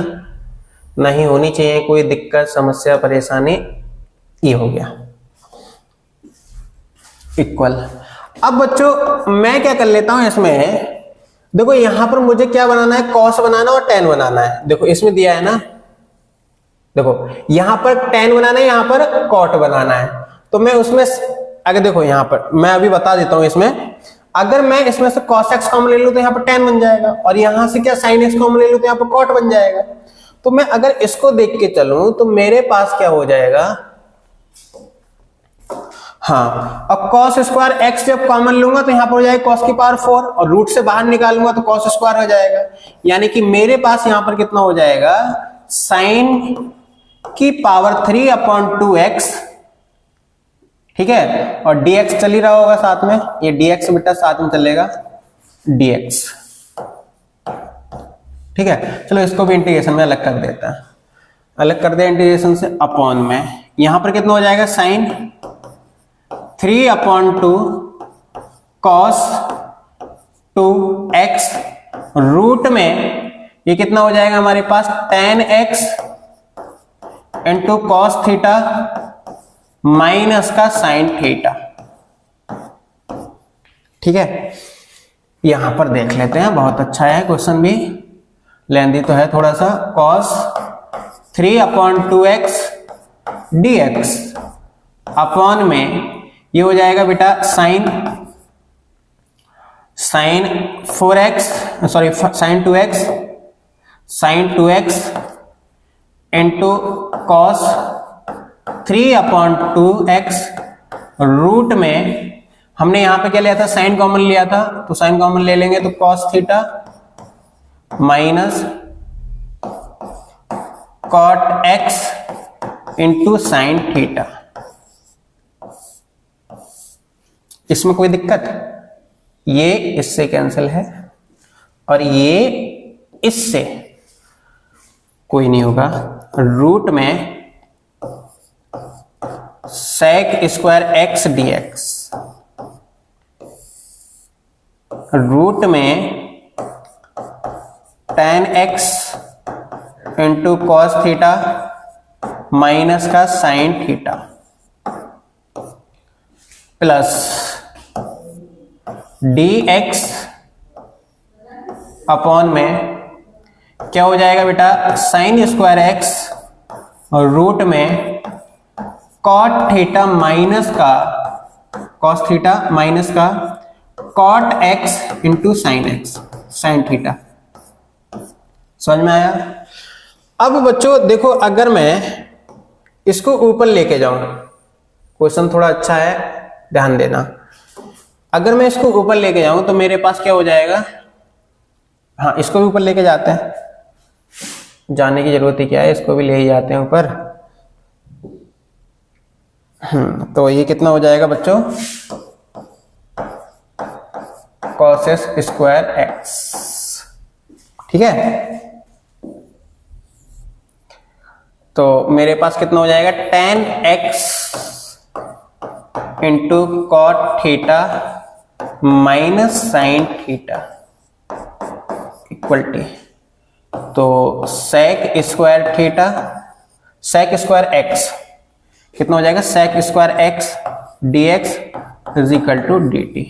नहीं होनी चाहिए कोई दिक्कत समस्या परेशानी। ये हो गया इक्वल। अब बच्चों मैं क्या कर लेता हूं इसमें, देखो यहां पर मुझे क्या बनाना है, कॉस बनाना और टेन बनाना है। देखो इसमें दिया है ना, देखो यहां पर टेन बनाना है, यहां पर कॉट बनाना है। तो मैं उसमें अगर देखो यहां पर मैं अभी बता देता हूं, इसमें अगर मैं इसमें से cos x कॉमन ले लूं तो यहां पर टेन बन जाएगा, और यहां से क्या sin x कॉमन ले लूं तो यहां पर कॉट बन जाएगा। तो मैं अगर इसको देख के चलूं तो मेरे पास क्या हो जाएगा, हाँ, अब cos स्क्वायर x जब कॉमन लूंगा तो यहां पर हो जाएगा cos की पावर 4, और रूट से बाहर निकालूंगा तो cos स्क्वायर हो जाएगा। यानी कि मेरे पास यहां पर कितना हो जाएगा, sin की पावर 3/2x, ठीक है, और dx चल ही रहा होगा साथ में, ये dx बेटा साथ में चलेगा dx। ठीक है, चलो इसको भी इंटीग्रेशन में अलग कर देता है, अलग कर दे इंटीग्रेशन से, अपॉन में यहां पर कितना हो जाएगा, साइन 3/2 cos 2x रूट में ये कितना हो जाएगा हमारे पास, tan x into cos theta minus का साइन थीटा। ठीक है, यहां पर देख लेते हैं, बहुत अच्छा है क्वेश्चन, भी लेंदी तो है थोड़ा सा। cos 3/2x dx अपॉन में ये हो जाएगा बेटा sine 4x sorry sine 2x into cos 3/2x root में हमने यहां पे क्या लिया था, साइन कॉमन लिया था, तो साइन कॉमन ले लेंगे तो cos theta minus cot x into sine theta. इसमें कोई दिक्कत, ये इससे कैंसिल है और ये इससे कोई नहीं होगा। रूट में sec square x dx, root में tan x into cos theta minus का sine theta plus dx upon में क्या हो जाएगा बेटा, साइन स्क्वायर एक्स और रूट में कॉट थीटा माइनस का, कॉस थीटा माइनस का cot x into sine x, sine theta. समझ में आया? अब बच्चों देखो, अगर मैं इसको ऊपर लेके जाऊं, क्वेश्चन थोड़ा अच्छा है, ध्यान देना। अगर मैं इसको ऊपर लेके जाऊं तो मेरे पास क्या हो जाएगा, हाँ इसको भी ऊपर लेके जाते हैं, जाने की जरूरत ही क्या है, इसको भी ले ही जाते हैं ऊपर। तो ये कितना हो जाएगा बच्चों, cos स्क्वायर एक्स, ठीक है। तो मेरे पास कितना हो जाएगा, tan x into cot theta minus sine theta equal t, तो sec square theta, sec square x कितना हो जाएगा, sec square x dx is equal to dt,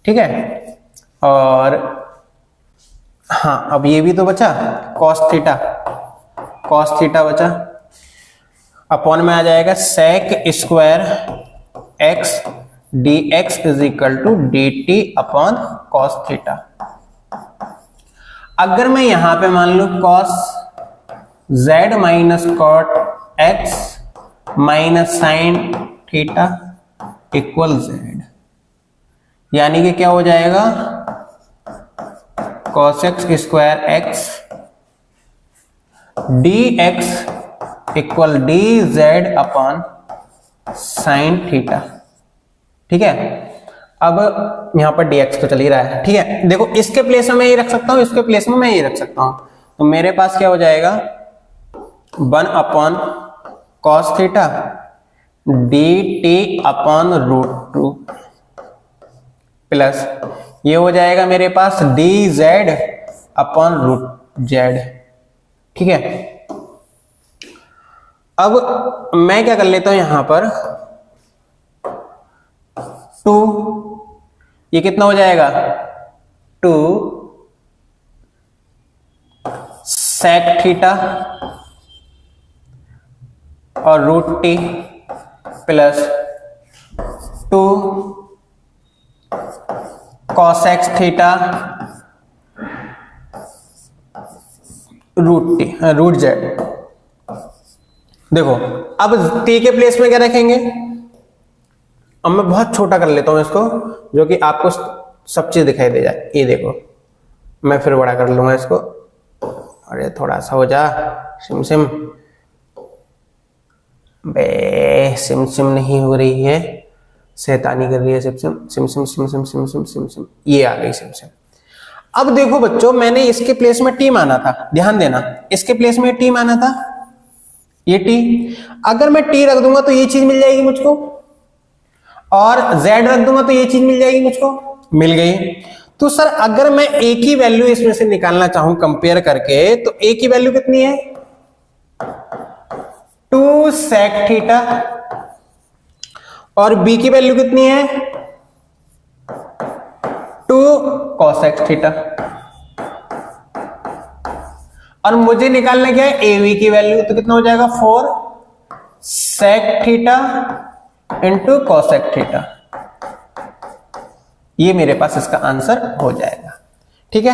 ठीक है। और हाँ अब ये भी तो बचा, cos थीटा बचा, अपॉन में आ जाएगा sec square x dx is equal to dt upon cos theta. अगर मैं यहां पे मान लू cos z माइनस cot x minus sine theta equal z, यानी कि क्या हो जाएगा, cos x square x dx equal dz upon sine theta, ठीक है। अब यहां पर dx तो चल ही रहा है, ठीक है। देखो इसके प्लेस में मैं ये रख सकता हूं, इसके प्लेस में मैं ये रख सकता हूं, तो मेरे पास क्या हो जाएगा, 1 upon cos theta dt upon root 2 plus ये हो जाएगा मेरे पास dz अपॉन रूट z, ठीक है। अब मैं क्या कर लेता हूं यहां पर 2, ये कितना हो जाएगा, 2 sec थीटा और root t plus 2 cos x theta root z। देखो अब t के प्लेस में क्या रखेंगे, अब मैं बहुत छोटा कर लेता हूं इसको, जो कि आपको सब चीज दिखाई दे जाए। ये देखो मैं फिर बड़ा कर लूंगा इसको, अरे थोड़ा सा हो जा, सिम सिम बे, सिम सिम नहीं हो रही है, शैतानी कर रही है SIM SIM SIM SIM SIM SIM SIM SIM SIM SIM, ये आ गई सिम सिम। अब देखो बच्चों, मैंने इसके प्लेस में टी माना था, ध्यान देना, इसके प्लेस में टी माना था, ये टी, अगर मैं टी रख दूंगा तो ये चीज मिल जाएगी मुझको, और z रख दूंगा तो ये चीज मिल जाएगी मुझको, मिल गई। तो सर अगर मैं a की वैल्यू इसमें से निकालना चाहूं कंपेयर करके, तो a की वैल्यू कितनी है, 2 sec थीटा, और b की वैल्यू कितनी है, 2 cos x थीटा, और मुझे निकालना क्या है, ab की वैल्यू, तो कितना हो जाएगा, 4 sec theta into cos x theta. ये मेरे पास इसका आंसर हो जाएगा, ठीक है।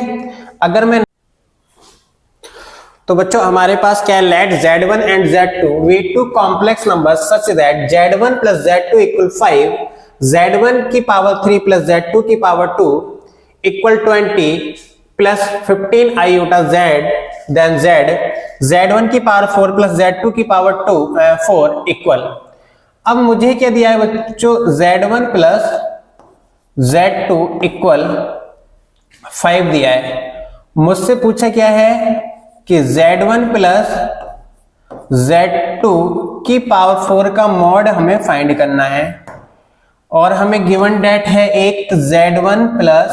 अगर मैं तो बच्चों हमारे पास क्या है, let Z1 and Z2 be two complex number such that Z1 plus Z2 equal 5, Z1 की पावर 3 प्लस Z2 की power 2 equal 20 plus 15 iota Z, then Z1 की पावर 4 प्लस Z2 की पावर 4 इक्वल, अब मुझे क्या दिया है बच्चों, Z1 प्लस Z2 इक्वल 5 दिया है। मुझसे पूछा क्या है कि Z1 प्लस Z2 की पावर 4 का मॉड हमें फाइंड करना है, और हमें गिवन डेट है एक Z1 प्लस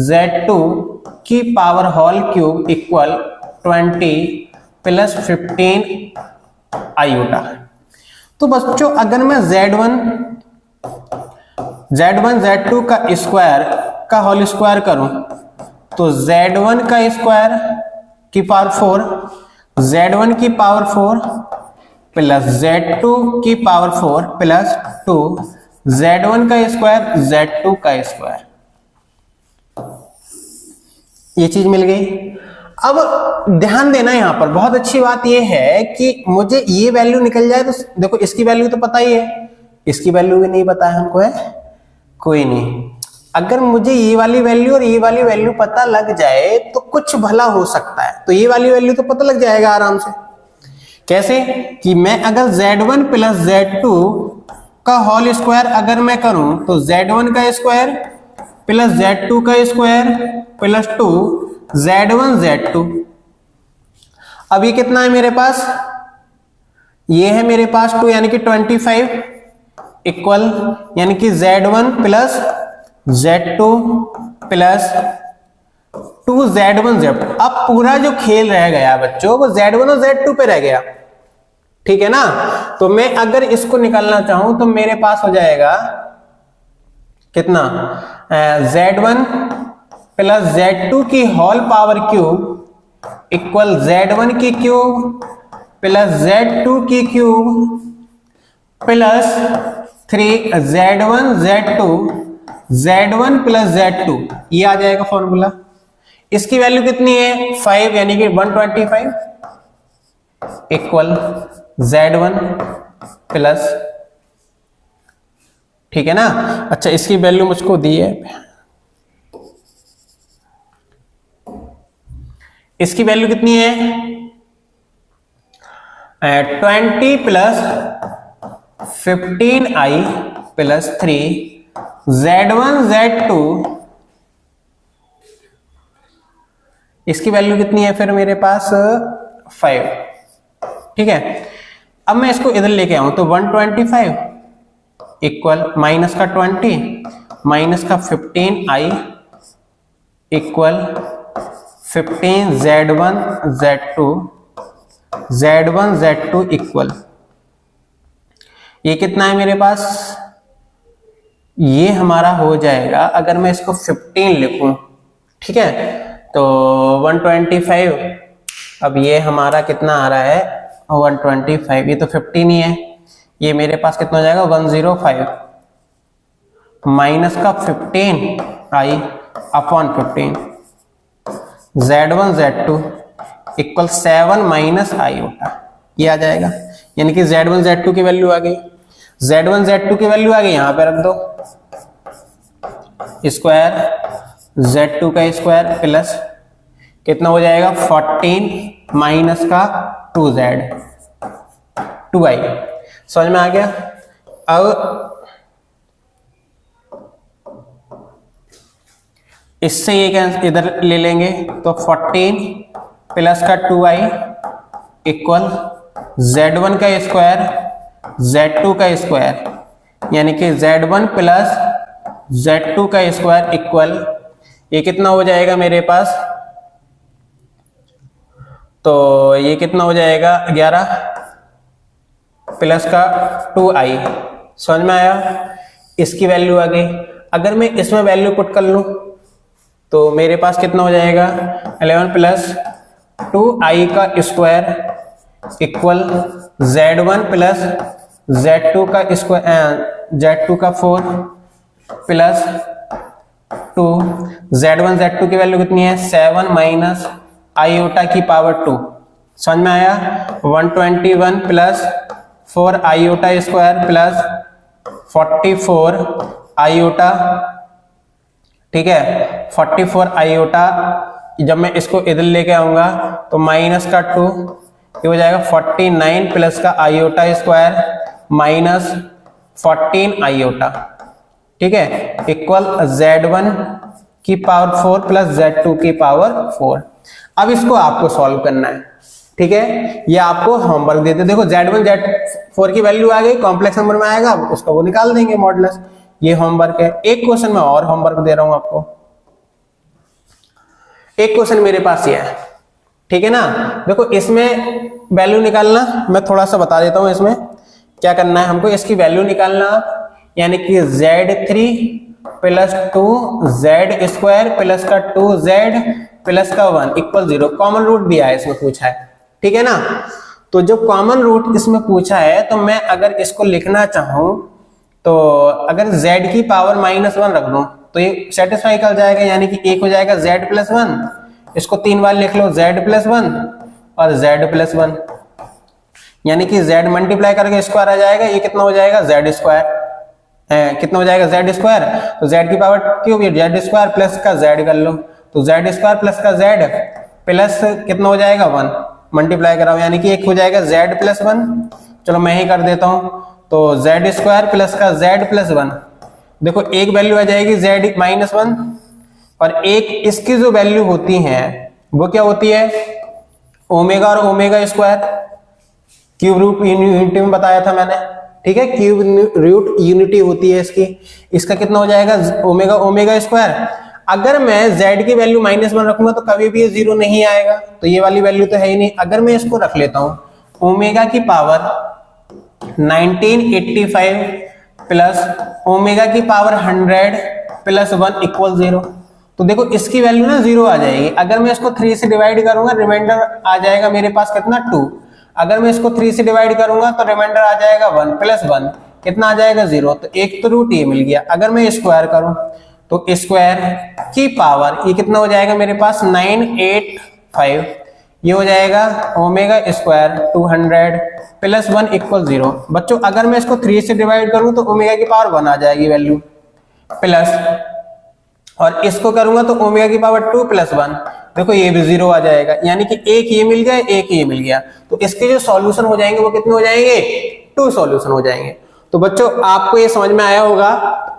Z2 की power whole cube equal 20 plus 15 iota. तो बच्चों अगर मैं Z1 Z2 का स्क्वायर का होल स्क्वायर करूं तो Z1 का स्क्वायर की पावर 4, Z1 की पावर 4 प्लस Z2 की पावर 4 प्लस 2, Z1 का स्क्वायर Z2 का स्क्वायर, ये चीज मिल गई। अब ध्यान देना यहां पर बहुत अच्छी बात यह है कि मुझे ये वैल्यू निकल जाए तो देखो इसकी वैल्यू तो पता ही है, इसकी वैल्यू भी नहीं पता है हमको, है कोई नहीं। अगर मुझे ये वाली वैल्यू और ये वाली वैल्यू पता लग जाए तो कुछ भला हो सकता है, तो ये वाली वैल्यू तो पता लग जाएगा आराम से। कैसे कि मैं अगर Z1 प्लस Z2 का होल स्क्वायर अगर मैं करूं तो Z1 का स्क्वायर प्लस Z2 का स्क्वायर प्लस 2 Z1 Z2, अब ये कितना है मेरे पास, ये है मेरे पास 2 यानी कि 25 इक्वल, यानी कि Z1 plus Z2 plus 2 Z1 Z2। अब पूरा जो खेल रह गया बच्चों वो Z1 और Z2 पे रह गया, ठीक है ना। तो मैं अगर इसको निकालना चाहूं तो मेरे पास हो जाएगा कितना, Z1 प्लस Z2 की whole power cube equal Z1 की क्यूब प्लस Z2 की cube plus 3 Z1 Z2 Z1 plus Z2, ये आ जाएगा फॉर्मूला। इसकी वैल्यू कितनी है 5 यानी कि 125 इक्वल Z1 प्लस, ठीक है ना। अच्छा इसकी वैल्यू मुझको दी है, इसकी वैल्यू कितनी है 20 plus 15i plus 3 Z1 Z2, इसकी वैल्यू कितनी है फिर मेरे पास 5, ठीक है। अब मैं इसको इधर लेके आऊं तो 125 इक्वल माइनस का 20 माइनस का 15i equal 15 Z1 Z2 equal, ये कितना है मेरे पास, ये हमारा हो जाएगा अगर मैं इसको 15 लिखूं, ठीक है, तो 125, अब ये हमारा कितना आ रहा है 125, ये तो 15 ही है, ये मेरे पास कितना हो जाएगा 105 माइनस का 15i upon 15 Z1 Z2 equal 7 minus iota, ये आ जाएगा। यानी कि Z1 Z2 की वैल्यू आ गई, Z1 Z2 की वैल्यू आ गई, यहां पे रख दो स्क्वायर Z2 का स्क्वायर प्लस कितना हो जाएगा 14 माइनस का 2i, समझ में आ गया। अब इससे ये इधर ले लेंगे तो 14 प्लस का 2i इक्वल Z1 का स्क्वायर Z2 का स्क्वायर, यानी कि Z1 प्लस Z2 का स्क्वायर इक्वल, ये कितना हो जाएगा मेरे पास, तो ये कितना हो जाएगा 11 प्लस का 2i, समझ में आया। इसकी वैल्यू आ गई, अगर मैं इसमें वैल्यू पुट कर लूं तो मेरे पास कितना हो जाएगा 11 प्लस 2i का square equal Z1 plus Z2 का स्क्वायर Z2 का 4 प्लस 2, Z1 Z2 की वैल्यू कितनी है 7 माइनस आयोटा की पावर 2, समझ में आया? 121 plus 4 iota square plus 44 iota, ठीक है, 44 आयोटा। जब मैं इसको इधर लेके आऊंगा तो माइनस का 2, ये हो जाएगा 49 प्लस का आयोटा स्क्वायर माइनस 14 आयोटा, ठीक है, इक्वल Z1 की पावर 4 प्लस Z2 की पावर 4। अब इसको आपको सॉल्व करना है, ठीक है, ये आपको होमवर्क देते। देखो Z1 Z4 की वैल्यू आ गई, कॉम्प्लेक्स नंबर में आएगा, उसका वो निकाल देंगे मॉडुलस। ये होमवर्क है। एक क्वेश्चन में और होमवर्क दे रहा हूं आपको। एक क्वेश्चन मेरे पास ये है, ठीक है ना। देखो इसमें वैल्यू निकालना, मैं थोड़ा सा बता देता हूं इसमें क्या करना है हमको। इसकी वैल्यू निकालना, यानी कि Z3 plus 2Z square plus का 2Z प्लस का 1 इक्वल 0। कॉमन रूट दिया है इसमें, पूछा है, ठीक है ना। तो जब कॉमन रूट इसमें पूछा है तो मैं अगर इसको लिखना चाहूं तो अगर Z की पावर -1 रख दूं तो ये सेटिस्फाई कर जाएगा, यानी कि एक हो जाएगा Z प्लस 1। इसको 3 बार लिख लो, Z प्लस 1 और Z प्लस 1, यानी कि Z मल्टीप्लाई करके स्क्वायर आ जाएगा। ये कितना हो जाएगा? Z square. कितना हो जाएगा? Z square. तो Z की power cube, Z square plus का Z कर लो, तो Z स्क्वायर प्लस का Z प्लस कितना हो जाएगा? 1 मल्टीप्लाई कराओ, यानी कि एक हो जाएगा Z प्लस 1। चलो मैं ही कर देता हूं, तो Z स्क्वायर प्लस का Z प्लस 1। देखो एक वैल्यू आ जाएगी Z -1 और एक इसकी जो वैल्यू होती है वो क्या होती है? ओमेगा और omega square. Cube root unity में बताया था मैंने, ठीक है, क्यूब रूट यूनिटी होती है इसकी। इसका कितना हो जाएगा? Omega omega square. अगर मैं Z की वैल्यू -1 रखूंगा तो कभी भी ये 0 नहीं आएगा, तो ये वाली वैल्यू तो है ही नहीं। अगर मैं इसको रख लेता हूं ओमेगा की पावर 1985 प्लस ओमेगा की पावर 100 प्लस 1 इक्वल 0, तो देखो इसकी वैल्यू ना 0 आ जाएगी। अगर मैं इसको 3 से डिवाइड करूंगा रिमाइंडर आ जाएगा मेरे पास कितना? 2। अगर मैं इसको 3 से डिवाइड करूंगा तो रिमाइंडर आ जाएगा 1 प्लस 1 कितना आ जाएगा? 0। तो एक तो रूट ये मिल गया। अगर मैं स्क्वायर करूं तो स्क्वायर की पावर ये कितना हो जाएगा मेरे पास? 985, ये हो जाएगा ओमेगा स्क्वायर 200 प्लस 1 इक्वल 0। बच्चों अगर मैं इसको 3 से डिवाइड करूं तो ओमेगा की पावर 1 आ जाएगी वैल्यू, प्लस और इसको करूंगा तो ओमेगा की पावर 2 प्लस 1, देखो ये भी 0 आ जाएगा, यानी कि एक ये मिल गया, एक ये मिल गया। तो इसके जो सॉल्यूशन हो जाएंगे वो कितने हो जाएंगे? 2 सॉल्यूशन हो जाएंगे। तो बच्चों आपको ये समझ में आया होगा।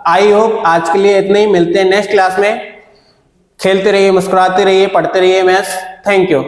आई होप आज के लिए इतना ही। मिलते हैं नेक्स्ट क्लास में। खेलते रहिए, मुस्कुराते रहिए, पढ़ते रहिए मैथ्स। Thank you.